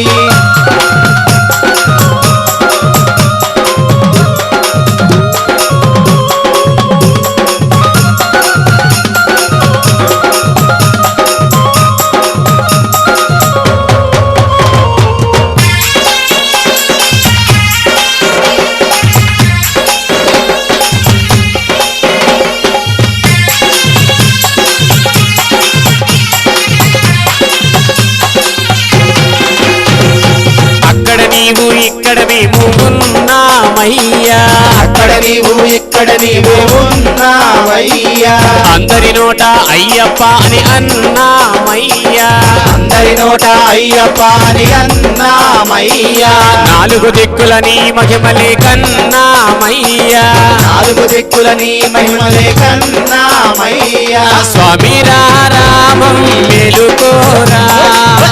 అక్కడ నీవు ఇక్కడ మేము ఉన్నామయ్యా అక్కడ నీవు ఇక్కడ నీవు ఉన్నావయ్యా అందరి నోట అయ్యప్ప అని అన్నామయ్యా అందరి నోట అయ్యప్ప అని అన్నామయ్యా నాలుగు దిక్కుల నీ మహిమలే కన్నామయ్యా నాలుగు దిక్కుల నీ మహిమలే కన్నామయ్యా స్వామి రామం మెలుకోరా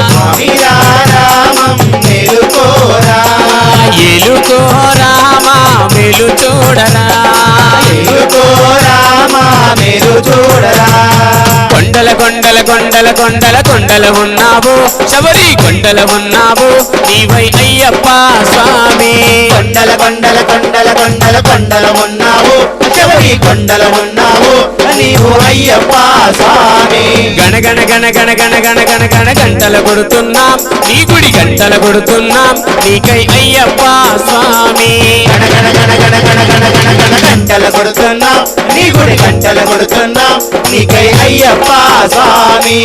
స్వామి రామం మేలుకోరా ఎలుకోరామా మెలు చూడరా మేలుకోరామా మేలు చూడరా కొండల కొండల కొండల కొండల కొండల ఉన్నావు శబరి కొండల ఉన్నావు నీవై అయ్యప్ప స్వామి కొండల కొండల కొండల కొండల కొండల ఉన్నావు శబరి శబరి కొండల ఉన్నావు నీవు అయ్యప్ప స్వామి గణ గణ గణ గణ గణ గణ గణ గణ గంటలు కొడుతున్నాం నీ గుడి గంటలు కొడుతున్నాం నీకై అయ్యప్ప స్వామి గణ గణ గణ గణ గణ గణ గణ గణ గంటలు కొడుతున్నాం నీ గుడి గంటలు కొడుతున్నాం నీకై అయ్యప్ప స్వామి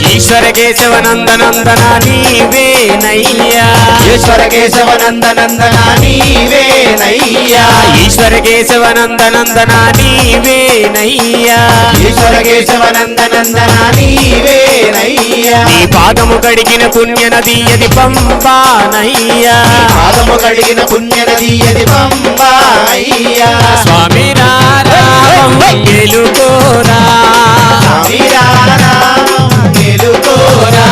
ఈశ్వర కేశవ నందనందన నీవేనయ్యా ఈశ్వర కేశవ నందనందన నీవేనయ్యా ఈశ్వర కేశవ నందనందన నీవేనయ్యా ఈశ్వర కేశవ నందనందన నీవేనయ్యా నీ పాదము కడిగిన పుణ్య నది అది పంపానయ్యా పాదము కడిగిన పుణ్య నది అది పంబా అయ్యా స్వామి రారామం గెలుకోరా స్వామి రారామం గెలుకోరా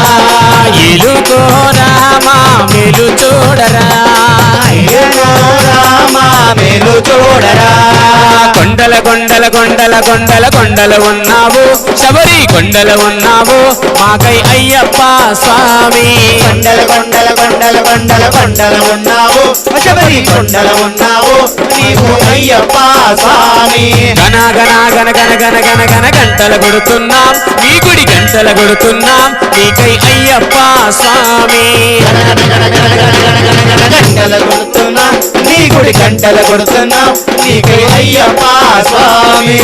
ఎలుకోరా మా మెలు చూడరా అయ్యనో రామా మేలు చూడరా కొండల కొండల కొండల కొండల కొండల ఉన్నావు శబరి కొండల ఉన్నావు మాకై అయ్యప్ప స్వామి కొండల కొండల కొండల కొండల కొండల ఉన్నావు శబరి కొండల ఉన్నావు నీవు అయ్యప్ప స్వామి గణ గణ గణ గణ గణ గణ గణ గంటలు కొడుతున్నాం నీ గుడి గంటలు కొడుతున్నాం నీకై అయ్యప్ప స్వామి గంటల కొడుతున్నాం నీ గుడి గంటల కొడుతున్నాం నీకై అయ్యప్ప స్వామి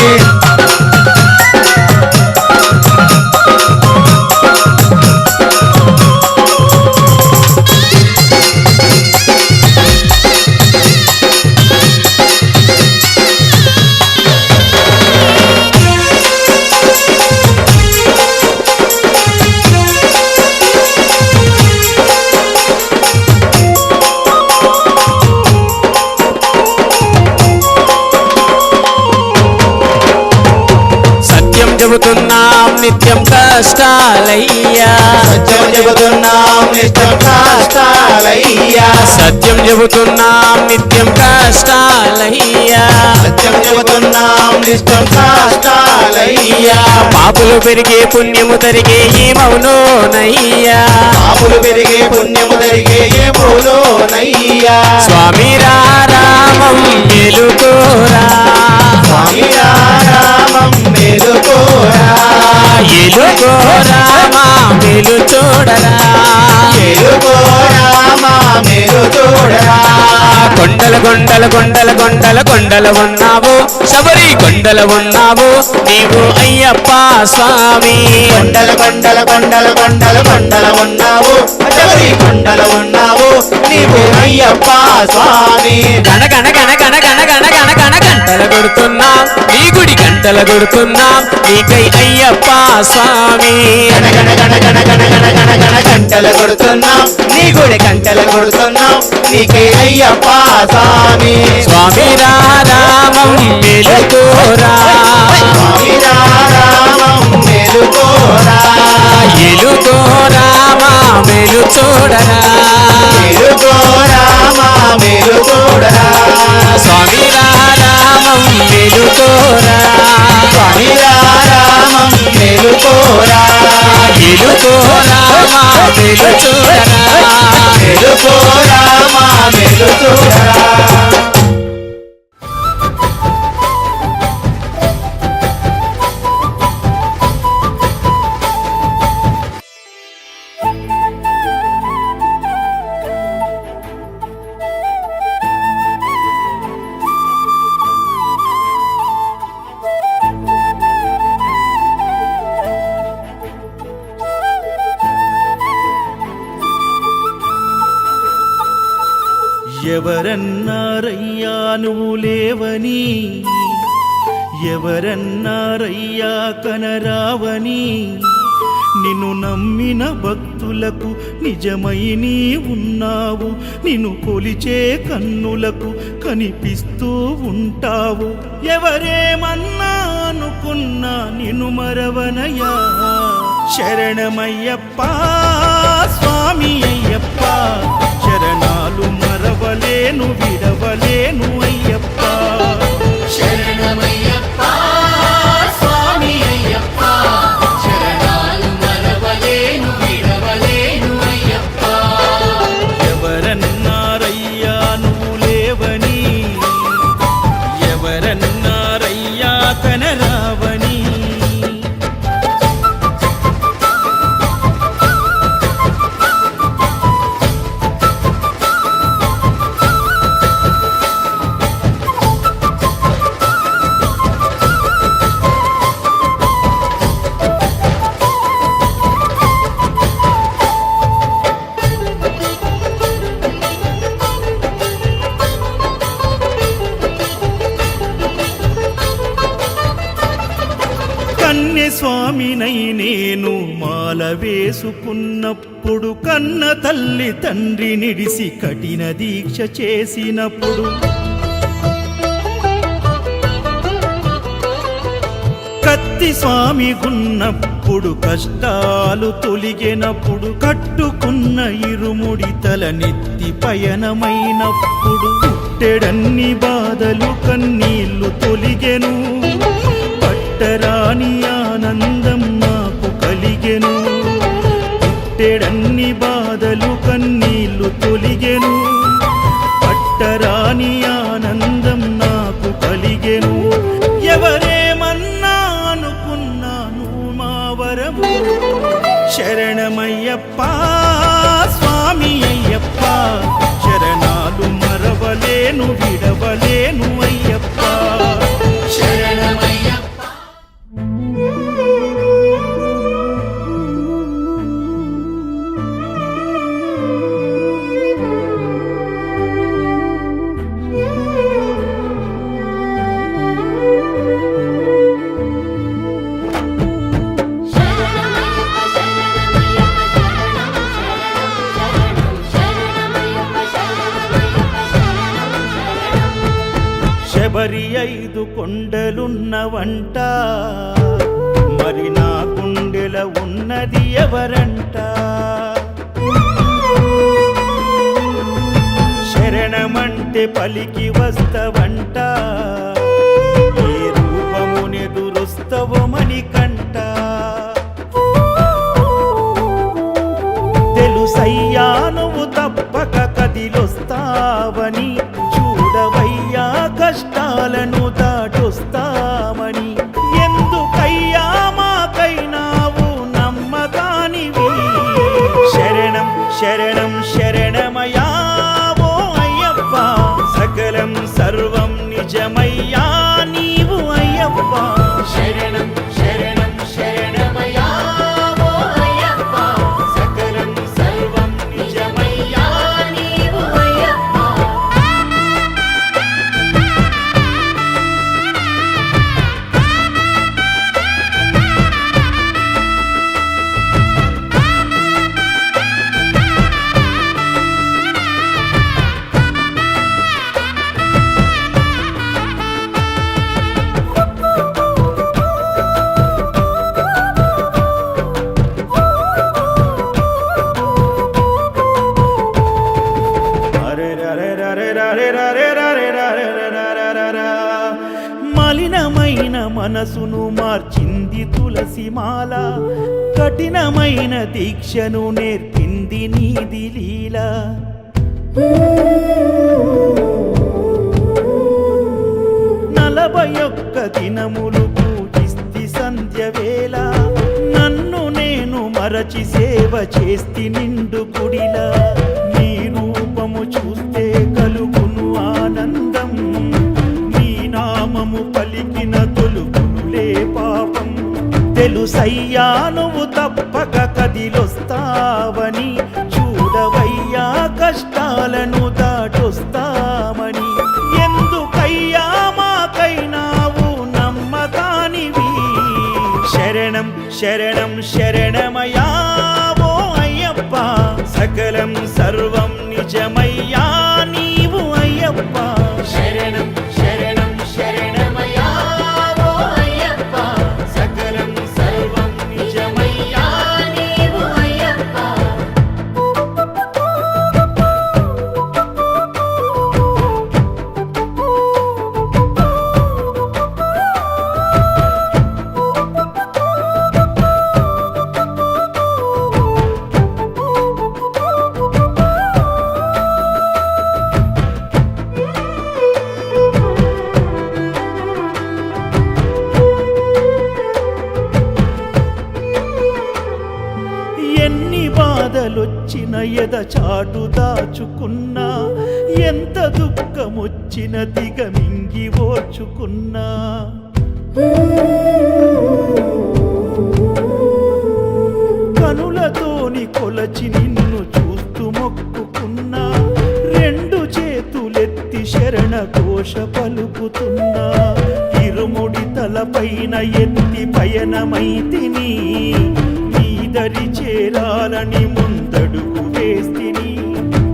సత్యం చెబుతున్నాం నిత్యం కష్టాలయ్యా సత్యం చెబుతున్నాం నిత్యం కష్టాలయ్యా సత్యం చెబుతున్నాం నిత్యం కష్టాలయ్యా సత్యం చెబుతున్నాం నిత్యం కష్టాలయ్యా పాపులు పెరిగే పుణ్యము తరిగే ఏమవునోనయ్యా పాపులు పెరిగే పుణ్యము జరిగే ఏమోలోనయ్యా స్వామి రారామం గెలుకోరా స్వామి రామం మేలుకోరా ఎలుకోరా మా మెలు చూడరా మేలుకోరామా మేలు చూడరా కొండల కొండల కొండల కొండల కొండల ఉన్నావు శబరి కొండల ఉన్నావు నీవు అయ్యప్ప స్వామి కొండల కొండల కొండల కొండల కొండల ఉన్నావు శబరి కొండల ఉన్నావు నీవు అయ్యప్ప స్వామి గణ గణ గణ గణ గణ గణ గణ గణ గంటలు కొడుతున్నాం నీ గుడి గంటలు కొడుతున్నాం నీకై అయ్యప్ప స్వామి గణ గణ గణ గణ గణ గణ గణ గణ గంటలు కొడుతున్నాం నీ గుడి గంటలు కొడుతున్నాం నీకే అయ్యప్ప స్వామి స్వామి రారామం మెలుకోరా స్వామి రామం మేలుకోరా ఎలుకోరా మా మెలు చూడరా మేలుకోరామా మేలు చూడరా స్వామి రారామం మెలుకోరా స్వామి రామం మేలుకోరా ఎలుకోరా మా మెలు చూడరా మేలుకోరామా మేలు చూడరా ఎవరన్నారయ్యా నువ్వు లేవని ఎవరన్నారయ్యా కనరావని నిన్ను నమ్మిన భక్తులకు నిజమై నీ ఉన్నావు, నిన్ను కొలిచే కన్నులకు కనిపిస్తూ ఉంటావు. ఎవరేమన్నా అనుకున్నా నిన్ను మరవనయ్యా. శరణమయ్యప్ప స్వామి అయ్యప్ప, శరణాలు మరవలేను విడవలేను అయ్యప్ప. శరణమయ్యప్ప స్వామి అయ్యప్ప, శరణాలు మరవలేను విడవలేను అయ్యప్ప. ఎవరన్నారయ్యా నువ్వు లేవని, ఎవరన్నారయ్యా కనరావని. స్వామినై నేను మాల వేసుకున్నప్పుడు, కన్న తల్లి తండ్రి నిడిసి కఠిన దీక్ష చేసినప్పుడు, కత్తి స్వామి గున్నప్పుడు, కష్టాలు తొలిగినప్పుడు, కట్టుకున్న ఇరుముడి తల నెత్తి పయనమైనప్పుడు, పుట్టెడన్ని బాధలు కన్నీళ్లు తొలిగెను, పట్టరాని ఆనందం నాకు కలిగెను. పుట్టెడన్ని బాధలు కన్నీళ్లు తొలిగెను, పట్టరాని ఆనందం నాకు కలిగెను. ఎవరేమన్నా అనుకున్నాను మా వరము. శరణమయ్యప్ప స్వామి అయ్యప్ప, శరణాలు మరవలేను విడవలేను అయ్యప్ప. శరణమయ్యప్ప శబరి 5 కొండలున్నవంట, మరి నా గుండెల ఉన్నది ఎవరంట. శరణమంటే పలికి వస్తవంట, ఏ రూపమునెదురొస్తవో మణికంట. తెలుసయ్యా నువ్వు తప్పక కదిలొస్తావని, చూడవయ్యా కష్టాలను దాటొస్తామని. ఎందుకయ్యా మాకైనావు నమ్మకానివి. శరణం శరణం శరణమయ్యా ఓ అయ్యప్ప, సకలం సర్వం నిజమయ్యా నీవు అయ్యప్ప. శరణం శరణం శరణమయ్యా ఓ అయ్యప్ప, సకలం సర్వం నిజమయ్యా నీవు అయ్యప్ప. మలినమైన మనసును మార్చింది తులసిమాల, కఠినమైన దీక్షను నేర్పింది నీది లీల. 41 దినములు పూజిస్తి సంధ్య వేళ, నన్ను నేను మరచి సేవ చేస్తి నిండు గుడిలా. నీ రూపము చూస్తే కలుగును ఆనందం, నీ నామము పలికిన తొలుగునులే పాపం. తెలుసయ్యా నువ్వు తప్పక కదిలొస్తావని, చూడవయ్యా కష్టాలను దాటొస్తామని. ఎందుకయ్యా మాకైనావు నమ్మకానివి. శరణం శరణం శరణమయ్యా ఎన్ని బాధలొచ్చిన ఎద చాటు దాచుకున్నా ఎంత దుఃఖమొచ్చిన దిగమింగి ఓర్చుకున్నా కనులతోని కొలచి నిన్ను చూస్తూ మొక్కుకున్నా రెండు చేతులెత్తి శరణ ఘోష పలుకుతున్నా ఇరుముడి తలపైన ఎత్తి పయనమైతిని నీదరి చేరాలని ముందడుగు వేస్తిని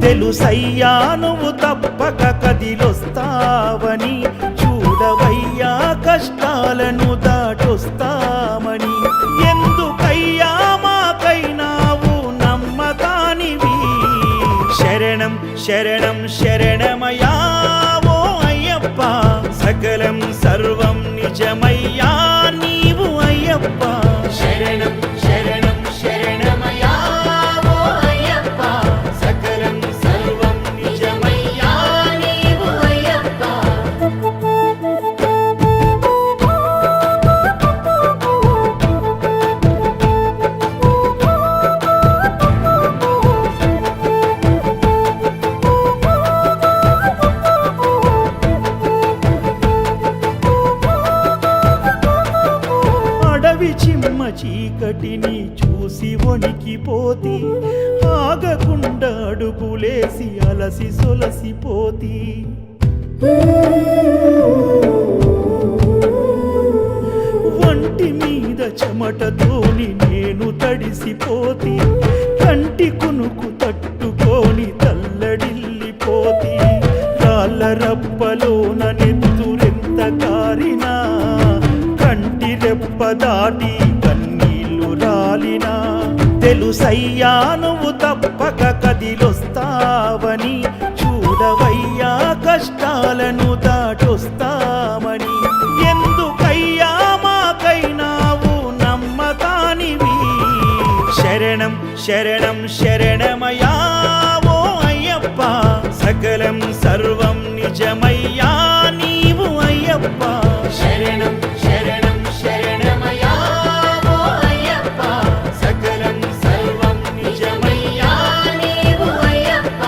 తెలుసయ్యా నువ్వు తప్పక కదిలొస్తావని చూడవయ్యా కష్టాలను దాటొస్తామని ఎందుకయ్యా మాకైనావు నమ్మకానివి శరణం శరణం శరణమయ్యా ఓ అయ్యప్ప సకలం సర్వం నిజమయ్యా నీవు అయ్యప్ప శరణం శరణం శరణమయ్యా ఓ అయ్యప్ప సకలం సర్వం నిజమయ్యా నీవు అయ్యప్ప అడవి చిమ్మ చీకటిని చూసి వణికిపోతి ఆగకుండా అడుగులేసి అలసి సొలసిపోతి వంటి మీద చెమటతోని నేను తడిసిపోతి కంటి కునుకు తట్టుకొని తల్లడిల్లిపోతి రాళ్ళ రప్పలోన నెత్తురెంత కారినా కంటి రెప్ప దాటి కన్నీళ్లు రాలినా తెలుసయ్యా నువ్వు తప్పక కదిలొస్తావని చూడవయ్యా కష్టాలను దాటొస్తామని ఎందుకయ్యా మాకైనావు నమ్మకానివి శరణం శరణం శరణమయ్యా ఓ అయ్యప్ప సకలం సర్వం నిజమయ్యా నీవు అయ్యప్ప శరణం శరణం శరణమయ్యా ఓ అయ్యప్ప సకలం సర్వం నిజమయ్యా నీవు అయ్యప్ప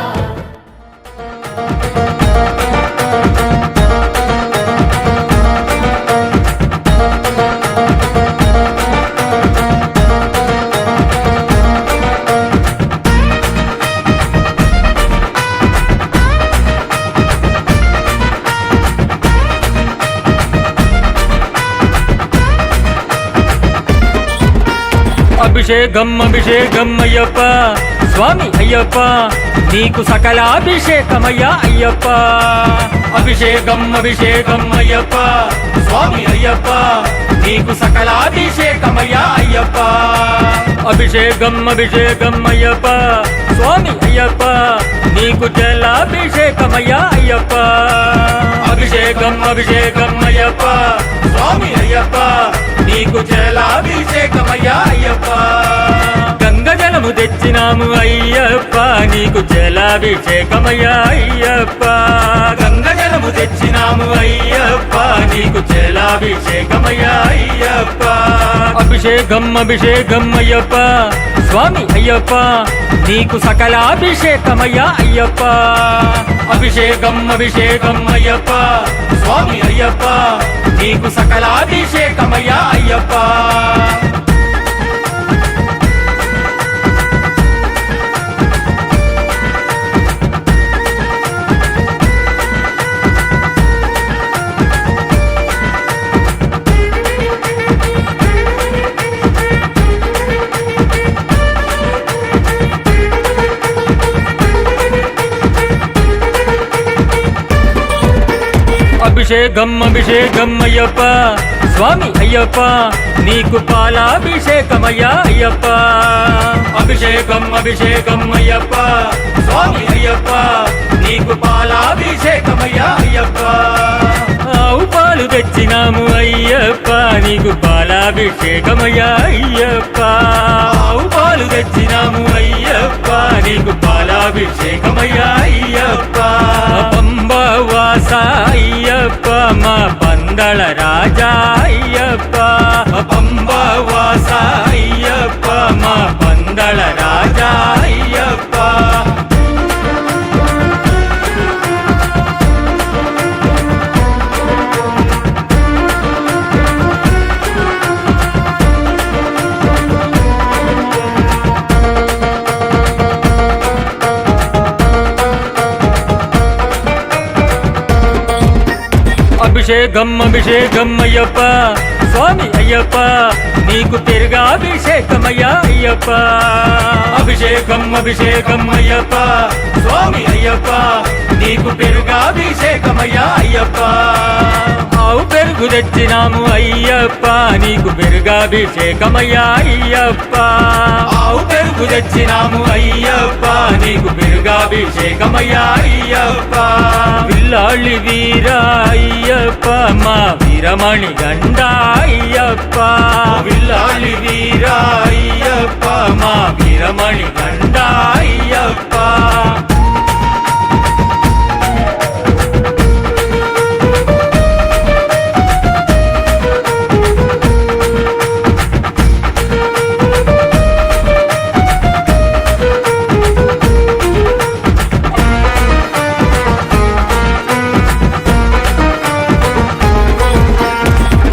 అభిషేకం అభిషేకం అయ్యప్ప స్వామి అయ్యప్ప నీకు సకలాభిషేకమయ్యా అయ్యప్ప అభిషేకం అభిషేకం అయ్యప్ప స్వామి అయ్యప్ప నీకు సకలాభిషేకమయ్యా అయ్యప్ప అభిషేకం అభిషేకం అయ్యప్ప స్వామి అయ్యప్ప నీకు జలాభిషేకమయ్యా అయ్యప్ప అభిషేకం అభిషేకం అయ్యప్ప స్వామి అయ్యప్ప నీకు జలాభిషేకమయ్యా అయ్యప్ప గంగ జలము తెచ్చినాము అయ్యప్ప నీకు జలాభిషేకమయ్యా అయ్యప్ప గంగ జలము తెచ్చినాము అయ్యప్ప నీకు జలాభిషేకమయ్యా అయ్యప్ప అభిషేకం అభిషేకం అయ్యప్ప స్వామి అయ్యప్ప నీకు సకలాభిషేకమయ్యా అయ్యప్ప అభిషేకం అభిషేకం అయ్యప్ప స్వామి అయ్యప్ప నీకు సకలాభిషేకమయ్యా అయ్యప్ప అభిషేకం అభిషేకం అయ్యప్ప స్వామి అయ్యప్ప నీకు పాలాభిషేకమయ్యా అయ్యప్ప అభిషేకం అభిషేకం అయ్యప్ప స్వామి అయ్యప్ప నీకు పాలాభిషేకమయ్యా అయ్యప్ప ఆవు పాలు తెచ్చినాము అయ్యప్ప నీకు పాలాభిషేకమయ్యా అయ్యప్ప ఆవు పాలు తెచ్చినాము అయ్యప్ప నీకు పాలాభిషేకమయ్యా అయ్యప్ప పంబవాస అయ్యప్ప మా పందళ రాజా అయ్యప్ప పంబవాస అయ్యప్ప మా పంద పందళ రాజా అయ్యప్ప అభిషేకం అభిషేకం అయ్యప్ప స్వామి అయ్యప్ప నీకు తిరుగాభిషేకమయ్యా అయ్యప్ప అభిషేకం అభిషేకం అయ్యప్ప స్వామి అయ్యప్ప నీకు పెరుగాభిషేకమయ్యా అయ్యప్ప ఆవు పెరుగు తెచ్చినాము అయ్యప్ప నీకు పెరుగాభిషేకమయ్యా అయ్యప్ప ఆవు పెరుగు తెచ్చినాము అయ్యప్ప నీకు పెరుగాభిషేకమయ్యా అయ్యప్ప విల్లాళి వీర అయ్యప్ప మా వీరమణి గండ అయ్యప్ప విల్లాళి వీర అయ్యప్ప మా వీరమణి గండ అయ్యప్ప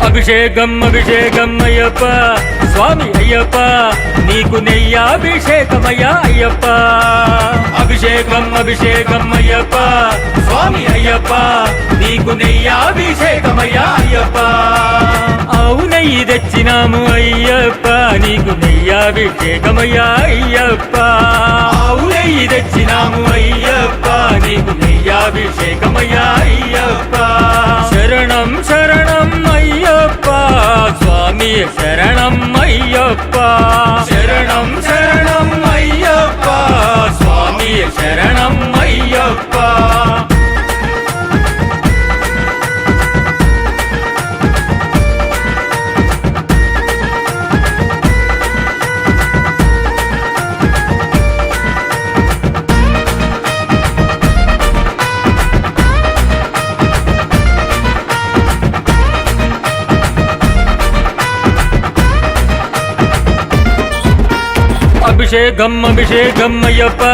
అభిషేకం అభిషేకం అయ్యప్ప స్వామి అయ్యప్ప నీకు నెయ్యాభిషేకమయ్యా అయ్యప్ప అభిషేకం అభిషేకం అయ్యప్ప స్వామి అయ్యప్ప నీకు నెయ్యాభిషేకమయ్యా అయ్యప్ప ఆవు నెయ్యి తెచ్చినాము అయ్యప్ప నీకు నెయ్యాభిషేకమయ్యా అయ్యప్ప ఆవు నెయ్యి తెచ్చినాము అయ్యప్ప నీకు నెయ్యాభిషేకమయ్యా అయ్యప్ప శరణం శరణం అయ్యప్ప స్వామి శరణం అయ్యప్ప శరణం శరణం అయ్యప్ప స్వామి శరణం అయ్యప్ప అభిషేకం అభిషేకం అయ్యప్ప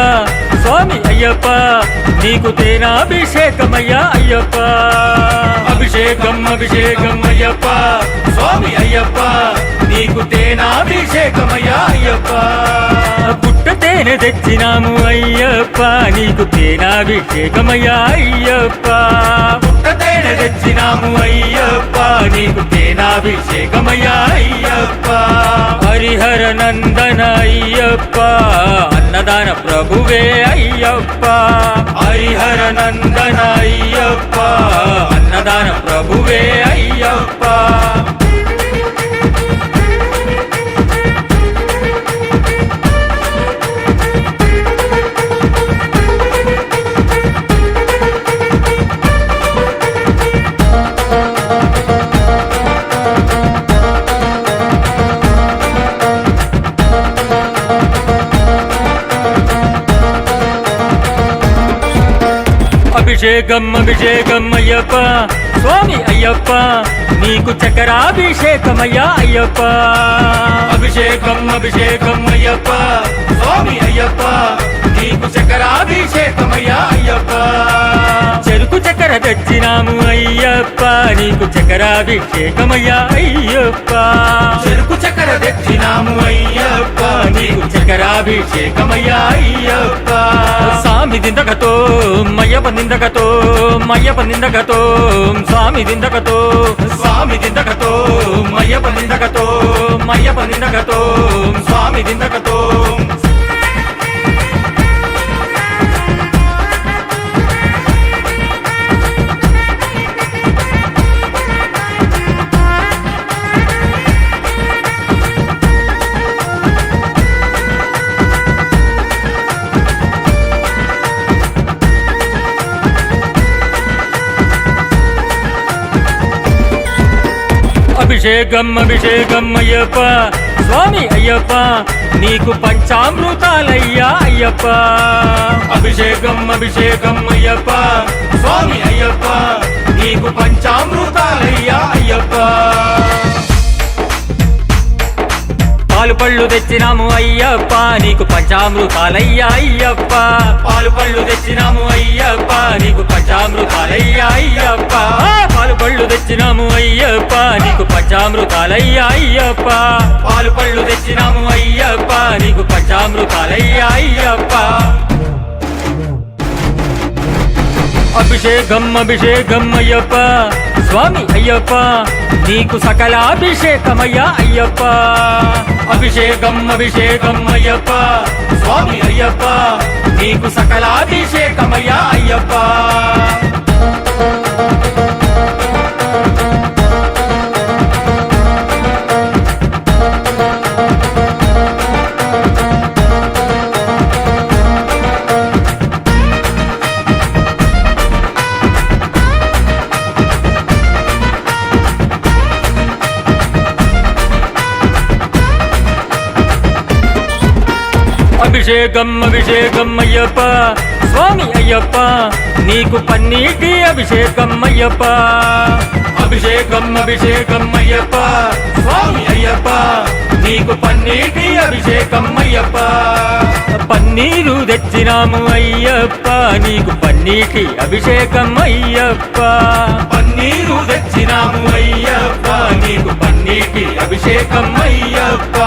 స్వామి అయ్యప్ప నీకు తేనాభిషేకమయ్యా అయ్యప్ప అభిషేకం అభిషేకం అయ్యప్ప స్వామి అయ్యప్ప నీకు తేనాభిషేకమయ్యా అయ్యప్ప పుట్ట తేనె తెచ్చినాము అయ్యప్ప నీకు తేనాభిషేకమయ్యా అయ్యప్ప పుట్ట తేనె తెచ్చినాము అయ్యప్ప నీకు తేనాభిషేకమయ్యా అయ్యప్ప హరిహర నందన అయ్యప్ప అన్నదాన ప్రభువే అయ్యప్ప హరిహర నందన అయ్యప్ప అన్నదాన ప్రభువే అయ్యప్ప అభిషేకం అభిషేకం అయ్యప్ప స్వామి అయ్యప్ప నీకు చక్రాభిషేకమయ్యా అయ్యప్ప అభిషేకం అభిషేకం అయ్యప్ప స్వామి అయ్యప్ప నీకు చక్రాభిషేకమయ్యా అయ్యప్ప చెరుకు చక్కెర తెచ్చినాము అయ్యప్ప నీకు చక్రాభిషేకమయ్యా అయ్యప్ప చెరుకు చక్కెర తెచ్చినాము అయ్యప్ప నీకు చక్రాభిషేకమయ్యా అయ్యప్ప స్వామి దిందకతో మయ్యప్ప నిందకతో మయ్యప్ప నిందకతో స్వామి దిందకతో స్వామి దిందకతో మయ్యప్ప నిందకతో మయ్యప్ప నిందకతో స్వామి దిందకతో అభిషేకం అభిషేకం అయ్యప్ప స్వామి అయ్యప్ప నీకు పంచామృతాలయ్యా అయ్యప్ప అభిషేకం అభిషేకం అయ్యప్ప స్వామి అయ్యప్ప నీకు పంచామృతాలయ్యా అయ్యప్ప పాలు పళ్ళు తెచ్చినాము అయ్యప్ప నీకు పంచామృతాలయ్యా అయ్యప్ప పాలు పళ్ళు తెచ్చినాము అయ్యప్ప నీకు పంచామృతాలయ్యా అయ్యప్ప పాలు పళ్ళు తెచ్చినాము అయ్యప్ప నీకు పంచామృతాలయ్యా అయ్యప్ప పాలు పళ్ళు తెచ్చినాము అయ్యప్ప నీకు పంచామృతాలయ్యా అయ్యప్ప అభిషేకం అభిషేకం అయ్యప్ప స్వామి అయ్యప్ప నీకు సకలాభిషేకమయ్యా అయ్యప్ప అభిషేకం అభిషేకం అయ్యప్ప స్వామి అయ్యప్ప నీకు సకలాభిషేకమయ్యా అయ్యప్ప అభిషేకం అభిషేకం అయ్యప్ప స్వామి అయ్యప్ప నీకు పన్నీటి అభిషేకం అయ్యప్ప అభిషేకం అభిషేకం అయ్యప్ప స్వామి అయ్యప్ప నీకు పన్నీటి అభిషేకం అయ్యప్ప పన్నీరు తెచ్చినాము అయ్యప్ప నీకు పన్నీటి అభిషేకం అయ్యప్ప పన్నీరు తెచ్చినాము అయ్యప్ప నీకు పన్నీటి అభిషేకం అయ్యప్ప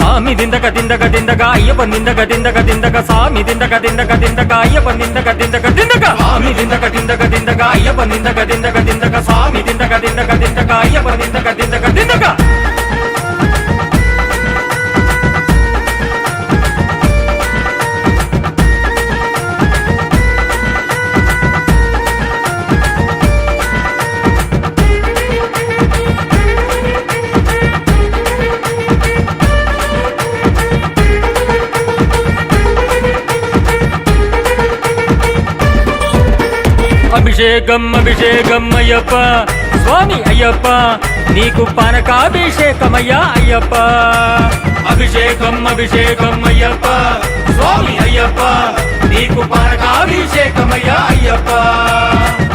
సామి దిందక దిందక దిందక అయ్యప్ప నిందక దిందక దిందక సామి దిందక దిందక దిందక అయ్యప్ప నిందక దిందక దిందక సామి దిందక దిందక దిందక అయ్యప్ప నిందక దిందక దిందక సామి దిందక దిందక దిందక అయ్యప్ప నిందక దిందక దిందక అభిషేకం అభిషేకం అయ్యప్ప స్వామి అయ్యప్ప నీకు పానకాభిషేకమయ్యా అయ్యప్ప అభిషేకం అభిషేకం అయ్యప్ప స్వామి అయ్యప్ప నీకు పానకాభిషేకమయ్యా అయ్యప్ప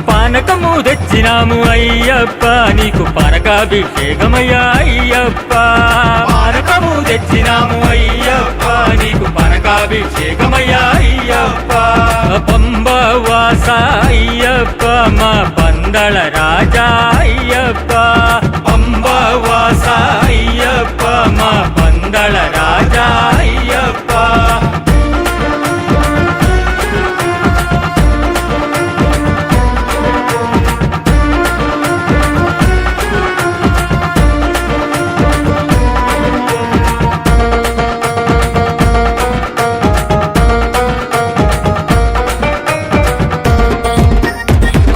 పానకము తెచ్చినాము అయ్యప్ప నీకు పానకాభిషేకమయ్యా అయ్యప్ప పానకము తెచ్చినాము అయ్యప్ప నీకు పానకాభిషేకమయ్యా అయ్యప్ప పంబవాస అయ్యప్ప మా పందళ రాజా అయ్యప్ప పంబవాస అయ్యప్ప మా పందళ రాజా అయ్యప్ప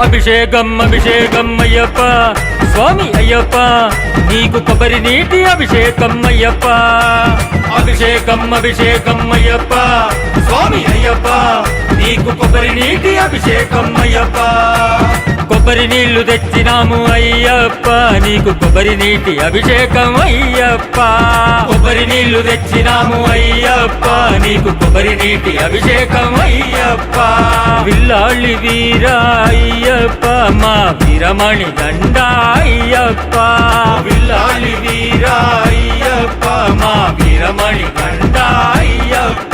అభిషేకం అభిషేకం అయ్యప్ప స్వామి అయ్యప్ప నీకు కొబ్బరి నీటి అభిషేకం అయ్యప్ప అభిషేకం అభిషేకం అయ్యప్ప స్వామి అయ్యప్ప నీకు కొబ్బరి నీటి అభిషేకం అయ్యప్ప కొబ్బరి నీళ్లు తెచ్చినాము అయ్యప్ప నీకు కొబ్బరి నీటి అభిషేకం అయ్యప్ప కొబ్బరి నీళ్లు తెచ్చినాము అయ్యప్ప నీకు కొబ్బరి నీటి అభిషేకం అయ్యప్ప విల్లాళి వీర అయ్యప్ప మా వీరమణి గండ అయ్యప్ప విల్లాళి వీర అయ్యప్ప మా వీరమణి గండ అయ్యప్ప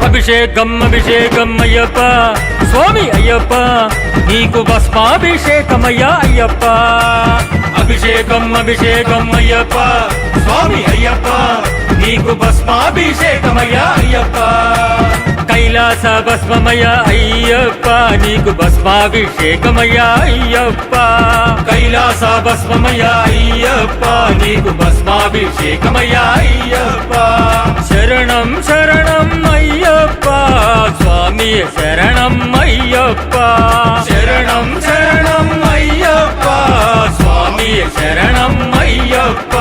అభిషేకం అభిషేకం అయ్యప్ప స్వామి అయ్యప్ప నీకు భస్మాభిషేకమయ్యా అయ్యప్ప అభిషేకం అభిషేకం అయ్యప్ప స్వామి అయ్యప్ప నీకు భస్మాభిషేకమయ్యా అయ్యప్ప కైలాస భస్మమయ అయ్యప్ప నీకు భస్మాభిషేకమయ్యా అయ్యప్ప కైలాస భస్మమయ అయ్యప్ప నీకు భస్మాభిషేకమయ్యా అయ్యప్ప శరణం శరణం అయ్యప్ప స్వామి శరణం అయ్యప్ప శరణం శరణం అయ్యప్ప స్వామి శరణం అయ్యప్ప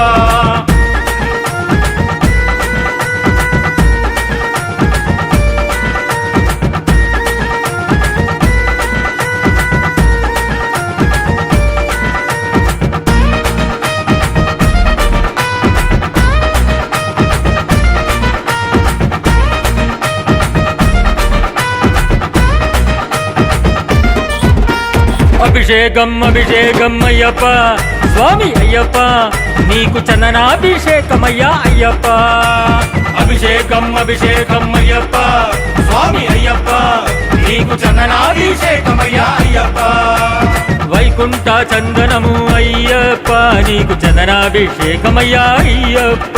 అభిషేకం అభిషేకం అయ్యప్ప స్వామి అయ్యప్ప నీకు చందనాభిషేకమయ్యా అయ్యప్ప అభిషేకం అభిషేకం అయ్యప్ప స్వామి అయ్యప్ప నీకు చందనాభిషేకమయ్యా అయ్యప్ప వైకుంఠ చందనము అయ్యప్ప నీకు చందనాభిషేకమయ్యా అయ్యప్ప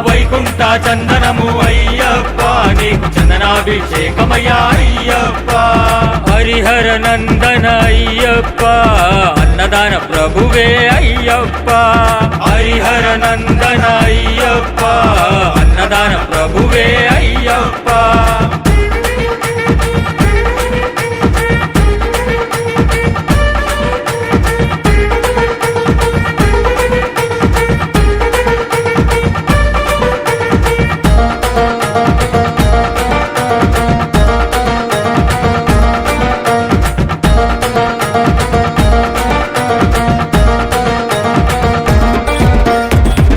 వైకుంఠ చందనము అయ్యప్ప నీకు చందనాభిషేకమయ్యా అయ్యప్ప హరిహర నందన అయ్యప్ప అన్నదాన ప్రభువే అయ్యప్ప హరిహర నందన అయ్యప్ప అన్నదాన ప్రభువే అయ్యప్ప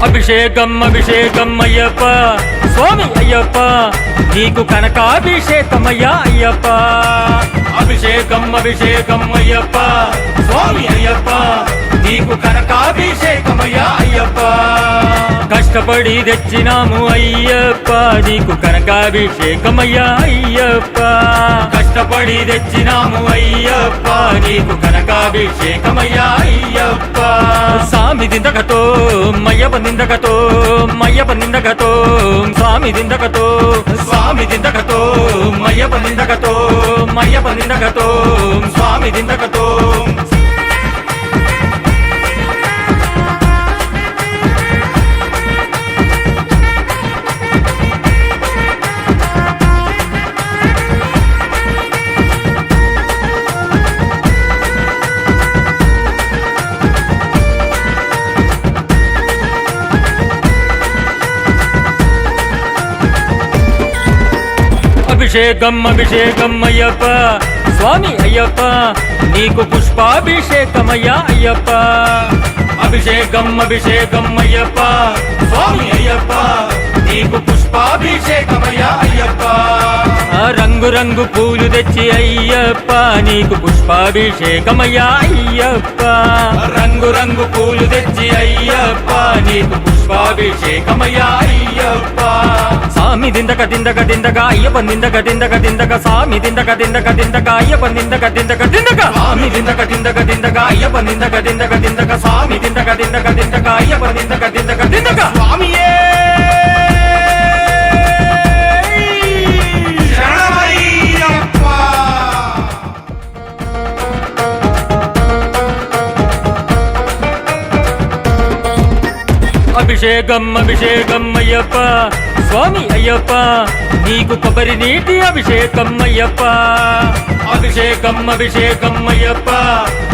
అభిషేకం అభిషేకం అయ్యప్ప స్వామి అయ్యప్ప నీకు కనకాభిషేకమయ్యా అయ్యప్ప అభిషేకం అభిషేకం అయ్యప్ప స్వామి అయ్యప్ప నీకు కనకాభిషేకమయ్యా అయ్యప్ప కష్టపడి తెచ్చినాము అయ్యప్ప నీకు కనకాభిషేకమయ్యా అయ్యప్ప కష్టపడి తెచ్చినాము అయ్యప్ప నీకు కనకాభిషేకమయ్యా అయ్యప్ప స్వామి దిందకతో మయ్యప్ప నిందకతో మయ్యప్ప నిందకతో స్వామి దిందకతో స్వామి దిందకతో మయ్యప్ప నిందకతో మయ్యప్ప నిందకతో స్వామి దిందకతో అభిషేకం అభిషేకం అయ్యప్ప స్వామి అయ్యప్ప నీకు పుష్పాభిషేకమయ్యా అయ్యప్ప అభిషేకం అభిషేకం అయ్యప్ప స్వామి అయ్యప్ప నీకు పుష్పాభిషేకమయ్యా అయ్యప్ప రంగు రంగు పూలు తెచ్చి అయ్యప్ప నీకు పుష్పాభిషేకమయ్యా అయ్యప్ప రంగు రంగు పూలు తెచ్చి అయ్యప్ప నీకు పుష్పాభిషేకమయ్యా అయ్యప్ప స్వామి దిందక దిందక దిందక అయ్యప్ప నిందక దిందక దిందక స్వామి దిందక దిందక దిందక అయ్యప్ప నిందక దిందక దిందక స్వామి దిందక దిందక దిందక అయ్యప్ప నిందక దిందక దిందక స్వామి దిందక దిందక దిందక అయ్యప్ప నిందక దిందక దిందక స్వామియే అభిషేకం అభిషేకం అయ్యప్ప స్వామి అయ్యప్ప నీకు కొబ్బరి నీటి అభిషేకం అయ్యప్ప అభిషేకం అభిషేకం అయ్యప్ప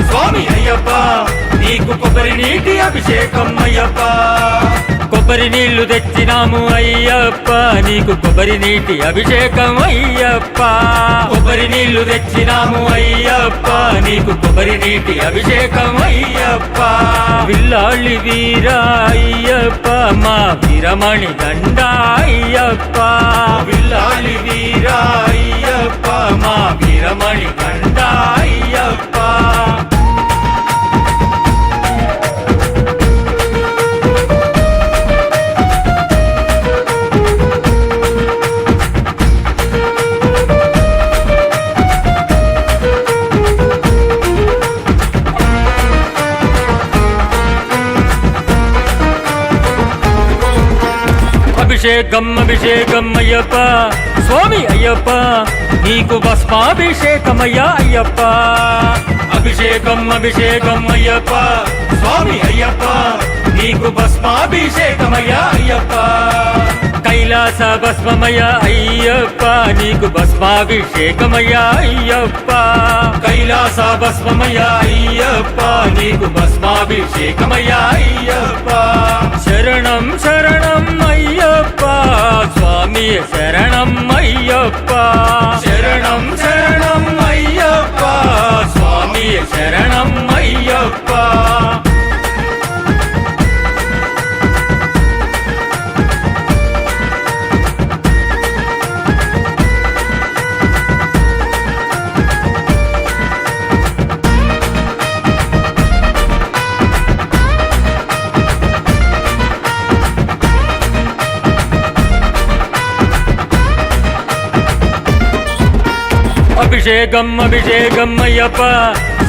స్వామి అయ్యప్ప నీకు కొబ్బరి నీటి అభిషేకం అయ్యప్ప కొబ్బరి నీళ్లు తెచ్చినాము అయ్యప్ప నీకు కొబ్బరి నీటి అభిషేకం అయ్యప్ప కొబ్బరి నీళ్లు తెచ్చినాము అయ్యప్ప నీకు కొబ్బరి నీటి అభిషేకం అయ్యప్ప విల్లాళి వీర అయ్యప్ప మా వీరమణి గండ అయ్యప్ప విల్లాళి వీర అయ్యప్ప మా వీరమణి గండ అయ్యప్ప అభిషేకం అభిషేకం అయ్యప్ప స్వామి అయ్యప్ప నీకు భస్మాభిషేకమయ్యా అయ్యప్ప అభిషేకం అభిషేకం అయ్యప్ప స్వామి అయ్యప్ప నీకు భస్మాభిషేకమయ్యా అయ్యప్ప కైలాస భస్మమయ్య అయ్యప్ప నీకు భస్మాభిషేకమయ్యా అయ్యప్ప కైలాస భస్మమయ్య అయ్యప్ప నీకు భస్మాభిషేకమయ్యా అయ్యప్ప శరణం శరణం అయ్యప్ప స్వామి శరణం అయ్యప్ప శరణం శరణం అయ్యప్ప స్వామి శరణం అయ్యప్ప అభిషేకం అభిషేకం అయ్యప్ప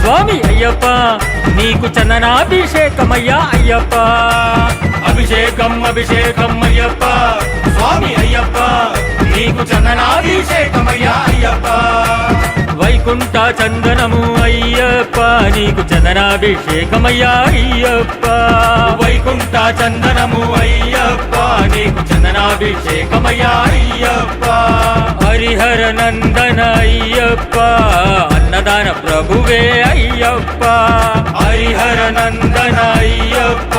స్వామి అయ్యప్ప నీకు చందనాభిషేకమయ్యా అయ్యప్ప అభిషేకం అభిషేకం అయ్యప్ప స్వామి అయ్యప్ప నీకు చందనాభిషేకమయ్యా అయ్యప్ప వైకుంఠ చందనము అయ్యప్ప నీకు చందనాభిషేకమయ్యా అయ్యప్ప వైకుంఠ చందనము అయ్యప్ప నీకు చందనాభిషేకమయ్యా అయ్యప్ప హరిహర నందన అయ్యప్ప అన్నదాన ప్రభువే అయ్యప్ప హరిహర నందన అయ్యప్ప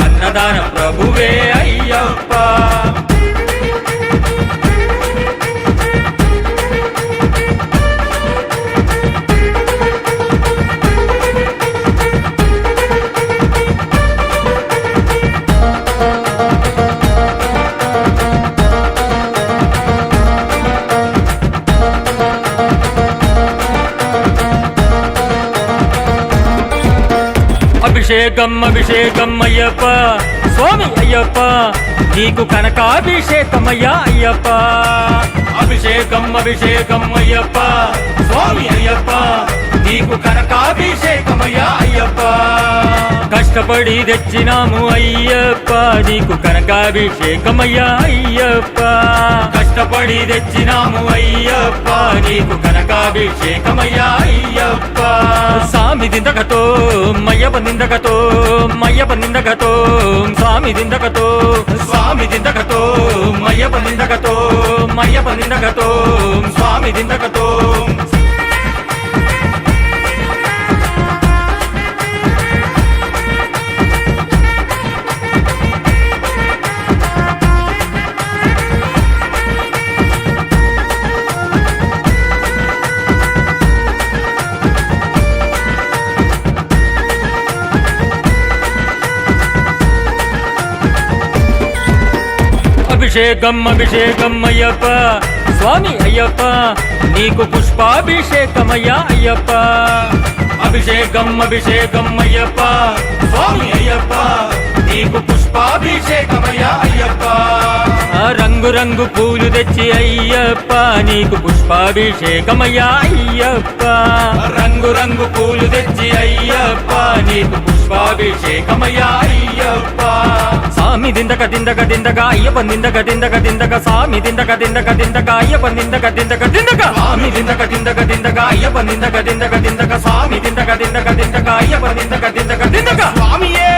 అన్నదాన ప్రభువే అయ్యప్ప అభిషేకం అభిషేకం అయ్యప్ప స్వామి అయ్యప్ప నీకు కనకాభిషేకమయ్యా అయ్యప్ప అభిషేకం అభిషేకం అయ్యప్ప స్వామి అయ్యప్ప నీకు కనకాభిషేకమయ్యా అయ్యప్ప కష్టపడి తెచ్చినాము అయ్యప్ప నీకు కనకాభిషేకమయ్యా అయ్యప్ప కష్టపడి తెచ్చినాము అయ్యప్ప నీకు కనకాభిషేకమయ్యా అయ్యప్ప స్వామి దిందకతో మయ్యప్ప నిందకతో మయ్యప్ప నిందకతో స్వామి దిందకతో స్వామి దిందకతో మయ్యప్ప నిందకతో మయ్యప్ప నిందకతో స్వామి దిందకతో అభిషేకం అభిషేకం అయ్యప్ప స్వామి అయ్యప్ప నీకు పుష్పాభిషేకమయ్యా అయ్యప్ప అభిషేకం అభిషేకం అయ్యప్ప స్వామి అయ్యప్ప నీకు పుష్పాభిషేకమయ్యా అయ్యప్ప రంగు రంగు పూలు తెచ్చి అయ్యప్ప నీకు పుష్పాభిషేకమయ్యా అయ్యప్ప రంగు రంగు పూలు తెచ్చి అయ్యప్ప నీకు పుష్పాభిషేకమయ్యా అయ్యప్ప స్వామి దిందక దిందక దిందక అయ్యప్ప నిందక దిందక దిందక స్వామి దిందక దిందక దిందక అయ్యప్ప నిందక దిందక దిందక స్వామి దిందక దిందక దిందక అయ్యప్ప నిందక దిందక దిందక స్వామి దిందక దిందక దిందక అయ్యప్ప నిందక దిందక దిందక స్వామియే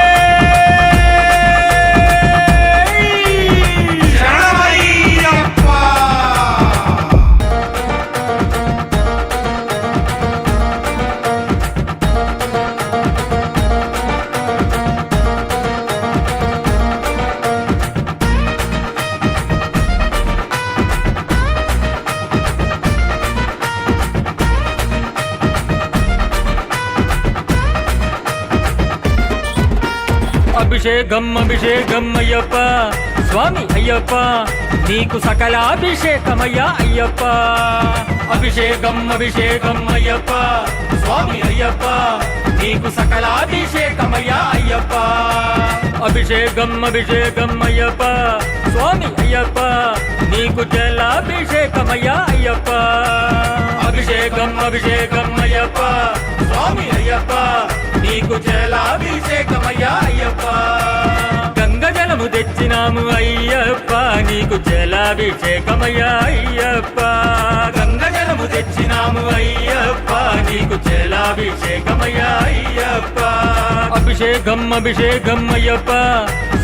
అభిషేకం అభిషేకం అయ్యప్ప స్వామి అయ్యప్ప నీకు సకలాభిషేకమయ్యా అయ్యప్ప అభిషేకం అభిషేకం అయ్యప్ప స్వామి అయ్యప్ప నీకు సకలాభిషేకమయ్యా అయ్యప్ప అభిషేకం అభిషేకం అయ్యప్ప స్వామి అయ్యప్ప నీకు జలాభిషేకమయ్యా అయ్యప్ప అభిషేకం అభిషేకం అయ్యప్ప స్వామి అయ్యప్ప నీకు జలాభిషేకమయ్యా అయ్యప్ప గంగ జలము తెచ్చినాము అయ్యప్ప నీకు జలాభిషేకమయ్యా అయ్యప్ప గంగ జలము తెచ్చినాము అయ్యప్ప నీకు జలాభిషేకమయ్యా అయ్యప్ప అభిషేకం అభిషేకం అయ్యప్ప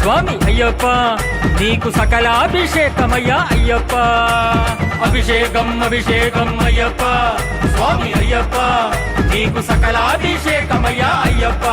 స్వామి అయ్యప్ప నీకు సకలాభిషేకమయ్యా అయ్యప్ప అభిషేకం అభిషేకం అయ్యప్ప స్వామి అయ్యప్ప నీకు సకలాభిషేకమయ్యా అయ్యప్ప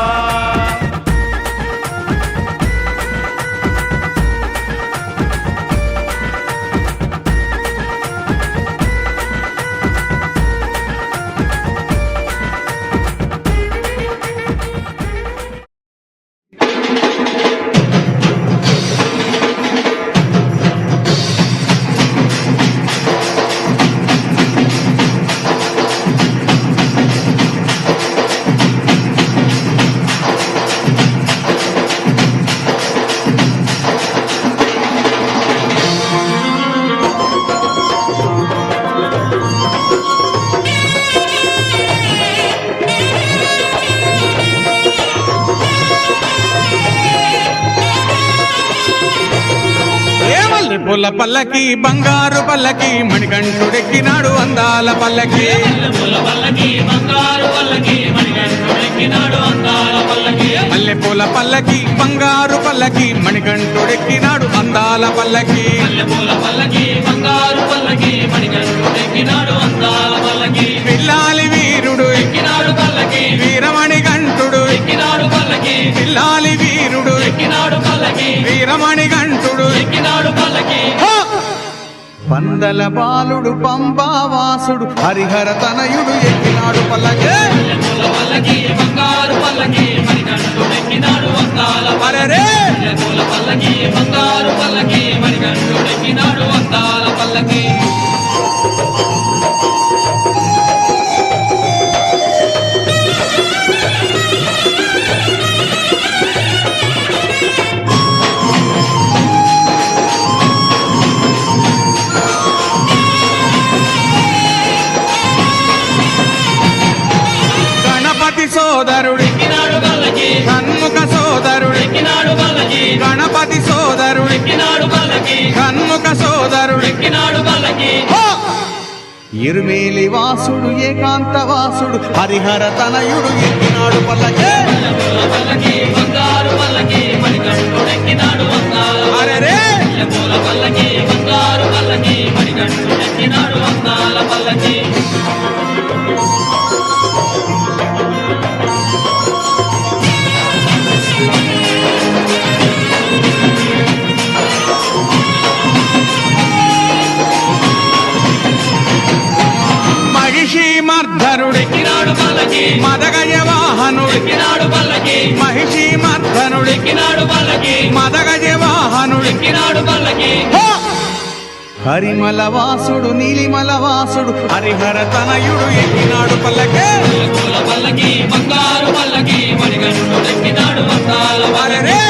మల్లెపూల పల్లకి బంగారు పల్లకి మణికంఠుడెక్కినాడు అందాల పల్లకి మల్లెపూల పల్లకి బంగారు పల్లకి మణికంఠుడెక్కినాడు అందాల పల్లకి పిల్లాలి వీరుడు వీరమణి గంటుడు పిల్లాలి వీరుడు వీరమణి గంటుడు పందల బాలుడు పంబావాసుడు హరిహర తనయుడు ఎక్కినాడు పల్లకి అరెరే గణపతి సోదరుడు షణ్ముఖ సోదరుడు గణపతి సోదరుడు షణ్ముఖ సోదరుడు ఇరుమేలి వాసుడు ఏకాంత వాసుడు హరిహర తనయుడు ఎక్కినాడు పల్లకి అరెరే మహిషీమర్ధనుడు మదగజ వాహనుడు మహిషీమర్ధనుడు మదగజ వాహనుడు హరిమల వాసుడు నీలిమల వాసుడు హరిహర తనయుడు ఎక్కినాడు పల్లకి అరెరే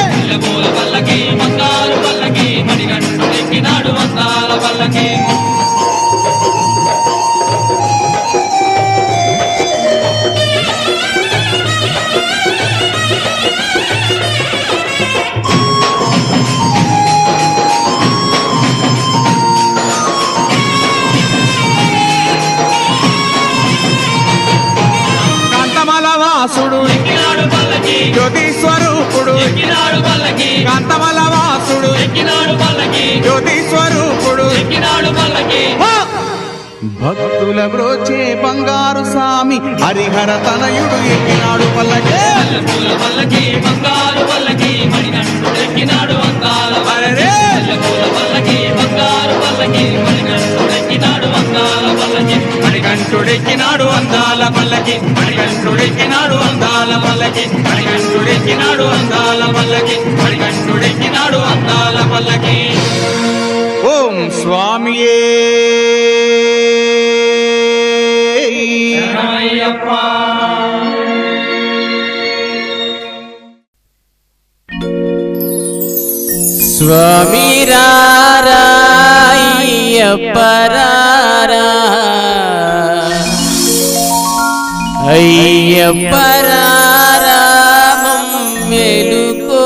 వాసుడు జ్యోతి స్వరూపుడు కాంతమల వాసుడు జ్యోతి స్వరూపుడు భక్తుల బ్రోచే బంగారు స్వామి హరిహర తనయుడు ఎక్కినాడు పల్లకి అరెరే మణికంఠుడెక్కినాడు అందాల పల్లకి మణికంఠుడెక్కినాడు అందాల పల్లకి మణికంఠుడెక్కినాడు అందాల పల్లకి మణికంఠుడెక్కినాడు అందాల పల్లకి ఓం స్వామియే స్వామి రారా అయ్యప్ప రారా అయ్యప్ప రారా మమ్మెలుకోరా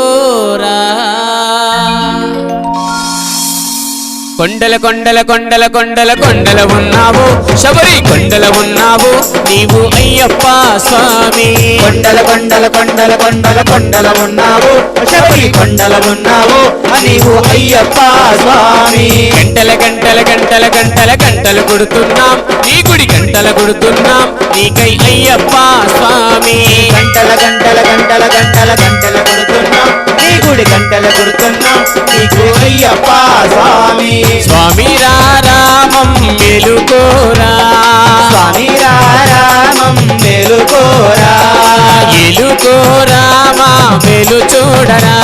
కొండల కొండల కొండల కొండల కొండల ఉన్నావు శబరి కొండల ఉన్నావు నీవు అయ్యప్ప స్వామి కొండల కొండల కొండల కొండల కొండల ఉన్నావు శబరి కొండల ఉన్నావు నీవు అయ్యప్ప స్వామి గంటల గంటల గంటల గంటల గంటలు కొడుతున్నాం నీ గుడి గంటల కొడుతున్నాం నీకై అయ్యప్ప స్వామి గంటల గంటల గంటల గంటల గంటల కొడుతున్నాం నీ గుడి గంటల కొడుతున్నాం నీకు అయ్యప్ప స్వామి స్వామి రామం మెలుకోరా స్వామి రామం మెలుకోరా ఎలుకోరా మా మెలు చూడరా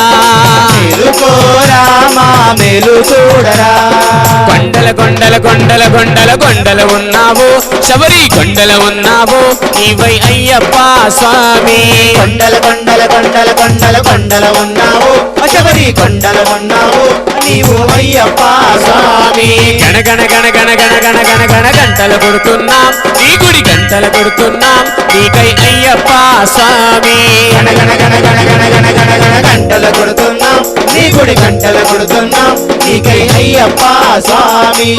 మెలుకోరా మా మెలు చూడరా కొండల కొండల కొండల కొండల కొండల ఉన్నావు శబరి కొండల ఉన్నావు నీవై అయ్యప్ప స్వామి కొండల కొండల కొండల కొండల కొండల ఉన్నావు శబరి కొండల ఉన్నావు నీవు అయ్యప్ప స్వామి గణగణ గణ గణ గణ గణ గణ గణ గంటలు కొడుతున్నాం నీ గుడి గంటలు కొడుతున్నాం నీకై అయ్యప్ప స్వామి గణగణ గణ గణ గణ గణ గణ గణ గంటలు కొడుతున్నాం నీ గుడి గంటలు కొడుతున్నాం నీకై అయ్యప్ప స్వామి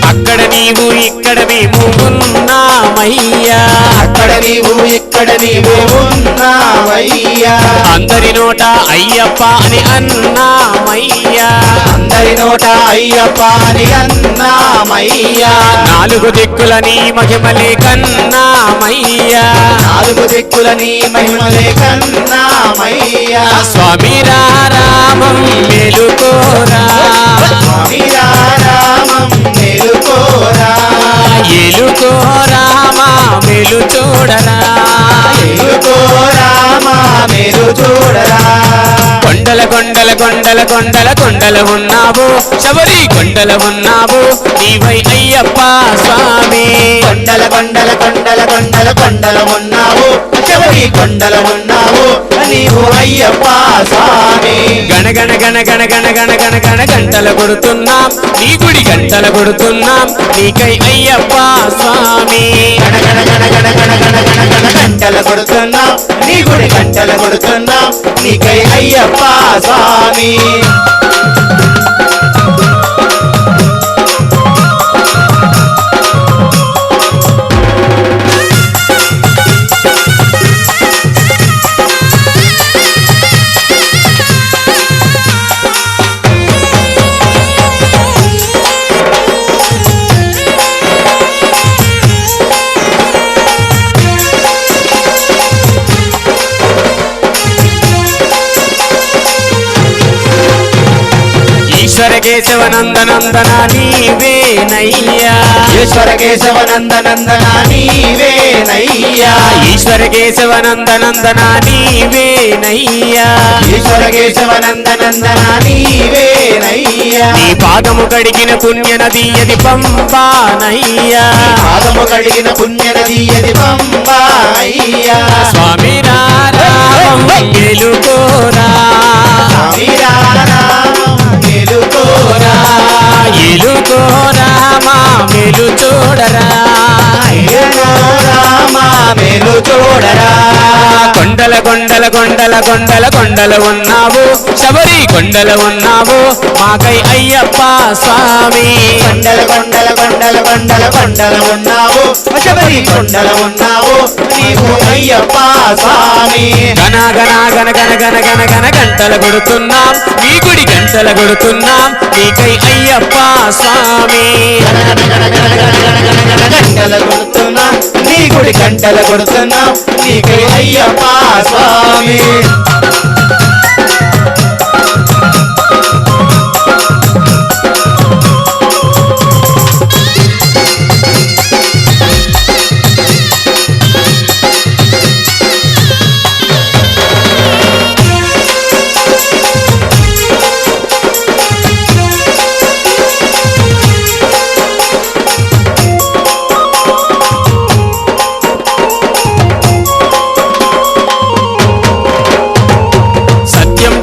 అక్కడ నీవు ఇక్కడ మేము ఉన్నామయ్యా అక్కడ నీవు ఇక్కడ నీవు ఉన్నావయ్యా అందరి నోట అయ్యప్ప అని అన్నామయ్యా అందరి నోట అయ్యప్ప అని అన్నామయ్యా నాలుగు దిక్కుల నీ మహిమలే కన్నామయ్యా నాలుగు దిక్కుల నీ మహిమలే కన్నామయ్యా స్వామి రామం మేలుకోరా స్వామి రామం మేలుకోరా ఏలుకోరామా మేలు చూడరా మేలుకోరామా మేలు చూడరా కొండల కొండల కొండల కొండల కొండల ఉన్నావు శబరి కొండల ఉన్నావు నీవై అయ్యప్ప స్వామి కొండల కొండల కొండల కొండల కొండల ఉన్నావు శబరి కొండల ఉన్నావు నీవు అయ్యప్ప స్వామి గణ గణ గణ గణ గణ గణ గణ గణ గంటల కొడుతున్నాం నీ గుడి గంటల కొడుతున్నాం నీకై అయ్యప్ప స్వామి గణ గణ గణ గణ గణ గణ గణ గణ గంటల కొడుతున్నాం నీ గుడి గంటల కొడుతున్నాం నీకై అయ్యప్ప స్వామి ఈశ్వర కేశవ నందనందన నీవేనయ్యా ఈశ్వర కేశవ నందనందన నీవేనయ్యా ఈశ్వర కేశవ నందనందన నీవేనయ్యా ఈశ్వర కేశవ నందనందన నీవేనయ్యా నీ పాదము కడిగిన పుణ్య నది అది పంపానయ్యా పాదము కడిగిన పుణ్య నది అది పంబా అయ్యా స్వామి రామం గెలుకోరా స్వామి రామం మేలుకోరా ఎలుకోరామా మేలు చూడరా రామా మేలు చూడరా కొండల కొండల కొండల కొండల కొండల ఉన్నావు శబరి కొండల ఉన్నావు మాకై అయ్యప్ప స్వామి కొండల కొండల కొండల కొండల కొండల ఉన్నావు శబరి కొండల ఉన్నావు నీవు అయ్యప్ప స్వామి గణ గణ గణ గణ గణ గణ గణ గంటల కొడుతున్నాం నీ గుడి గంటల కొడుతున్నాం నీకై అయ్యప్ప స్వామి గంటల కొడుతున్నాం నీ గుడి గంటల కొడుతున్నాం నీకై అయ్యప్ప స్వామి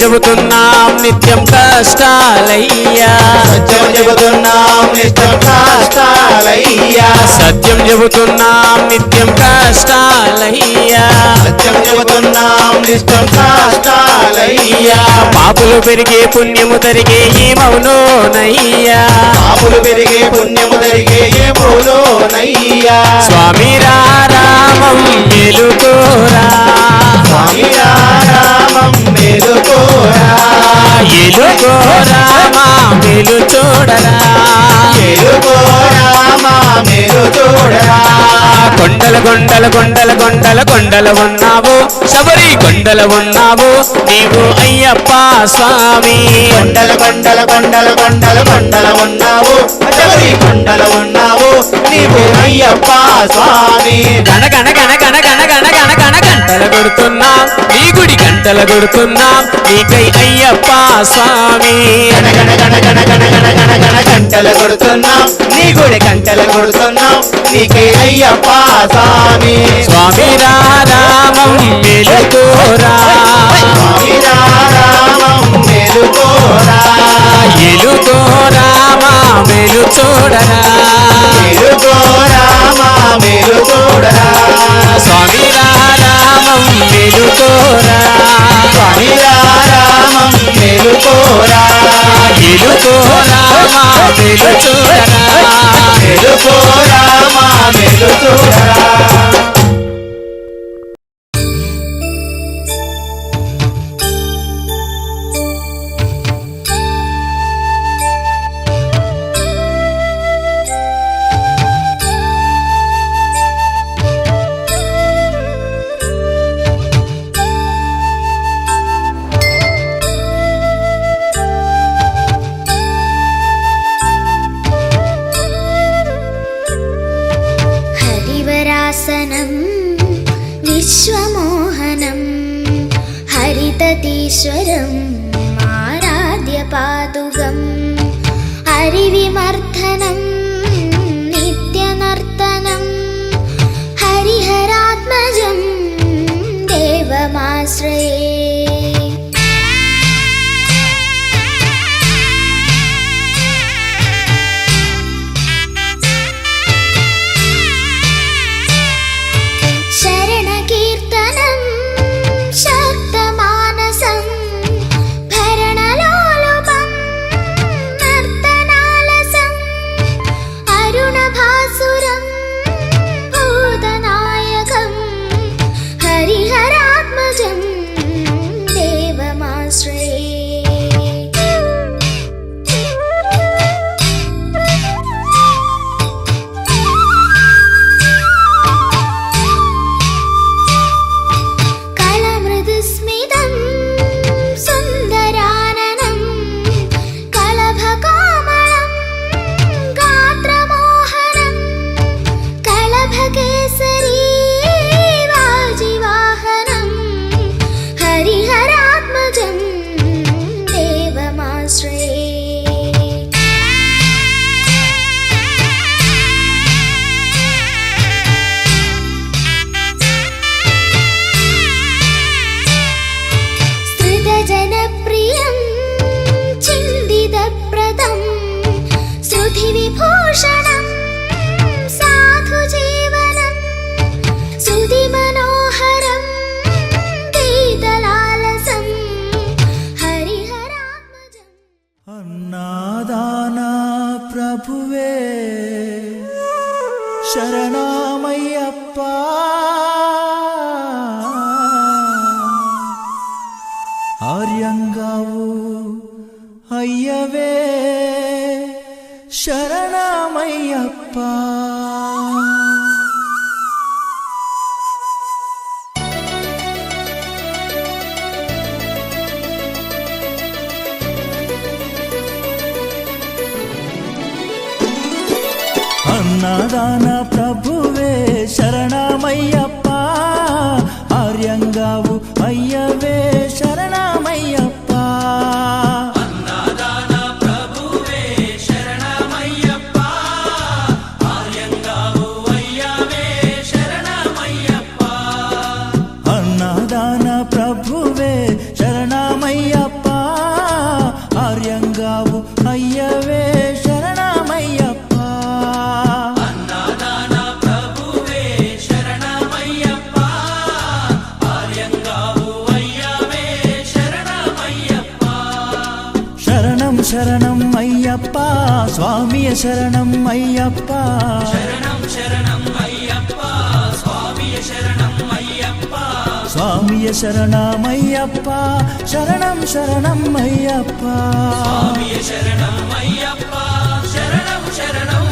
చెబుతున్నాం నిత్యం కష్టాలయ్యా సత్యం చెబుతున్నాం నిత్యం కష్టాలయ్యా సత్యం చెబుతున్నాం నిత్యం కష్టాలయ్యా సత్యం చెబుతున్నాం నిత్యం కష్టాలయ్యా పాపులు పెరిగే పుణ్యము తరిగే ఏమవునోనయ్యా పాపులు పెరిగే పుణ్యము జరిగే ఏమోనయ్యా స్వామి రామం మేలుకోరా స్వామి రామం మేలుకోరా ఎలుకోరామా మేలు చూడరా మేలుకోరామా మేలు చూడరా కొండల కొండల కొండల కొండల కొండల ఉన్నావు శబరి కొండల ఉన్నావు నీవు అయ్యప్ప స్వామి కొండల కొండల కొండల కొండల కొండల ఉన్నావు శబరి కొండల ఉన్నావు నీవు అయ్యప్ప స్వామి గణ గణ గణ గణ గణ గణ గణ గణ గంట గంటలు కొడుతున్నాం నీ గుడి గంటలు కొడుతున్నాం నీకై అయ్యప్ప స్వామి గణ గణ గణ గణ గణ గణ గణ గంటలు కొడుతున్నాం నీ గుడి గంటలు కొడుతున్నాం నీకే అయ్యప్ప స్వామి. స్వామి రామం మెలుకోరా స్వామి రామం మేలుకోరా ఎలుకోరా మా మెలు చూడరా మేలుకోరా మా మేలు చూడరా స్వామి రామం మెలుకోరా స్వామి రామం మేలుకోరా ఎలుకోరా మా మెలు చూడరా మేలుకోరా మా మేలు చూడరా. హరివరాసనం విశ్వమోహనం హరితీశ్వరం ఆరాధ్య పాదుగం హరివిమర్ధనం నిత్యనర్తనం హరిహరాత్మజం దేవమాశ్రయే. శరణకీర్తనం శక్తమానసం భరణలోలుపం నర్తనాలసం అరుణభాసురం భూతనాయకం హరిహరాత్మజం దేవమాశ్రయే. కళమృదుస్మితం సుందరాననం కళభకామళం గాత్రమోహనం కళభకేసరీ వాజివాహనం హరిహరాత్మజం దేవమాశ్రయే. శ్రుతజనప్రియం చిందితప్రదం శృతివిభూషణం సాధుజీవనం సుధిమనోహరం గీతలాలసం హరిహరాత్మజం. అన్నాదాన ప్రభువే శరణమయ్యప్ప ఆర్యంగావు అయ్యవే శరణమయ్యప్ప. అన్నదాన ప్రభువే శరణమయ్యప్ప ఆర్యంగావు అయ్యవే శరణమయ్యప్ప. అన్నదాన ప్రభువే శరణమయ్యప్ప ఆర్యంగావు అయ్యవే శరణమయ్యప్ప. అన్నదాన ప్రభువే శరణమయ్యప్ప ఆర్యంగావు అయ్యవే శరణమయ్యప్ప. అన్నదాన ప్రభువే శరణమయ్యప్ప ఆర్యంగావు అయ్యవే శరణమయ్యప్ప. శరణం శరణం అయ్యప్ప స్వామియ శరణం అయ్యప్ప. శరణం శరణం అయ్యప్ప స్వామియ శరణం అయ్యప్ప. స్వామియ శరణమయ్యప్ప శరణం శరణం అయ్యప్ప. స్వామియ శరణం అయ్యప్ప శరణం శరణం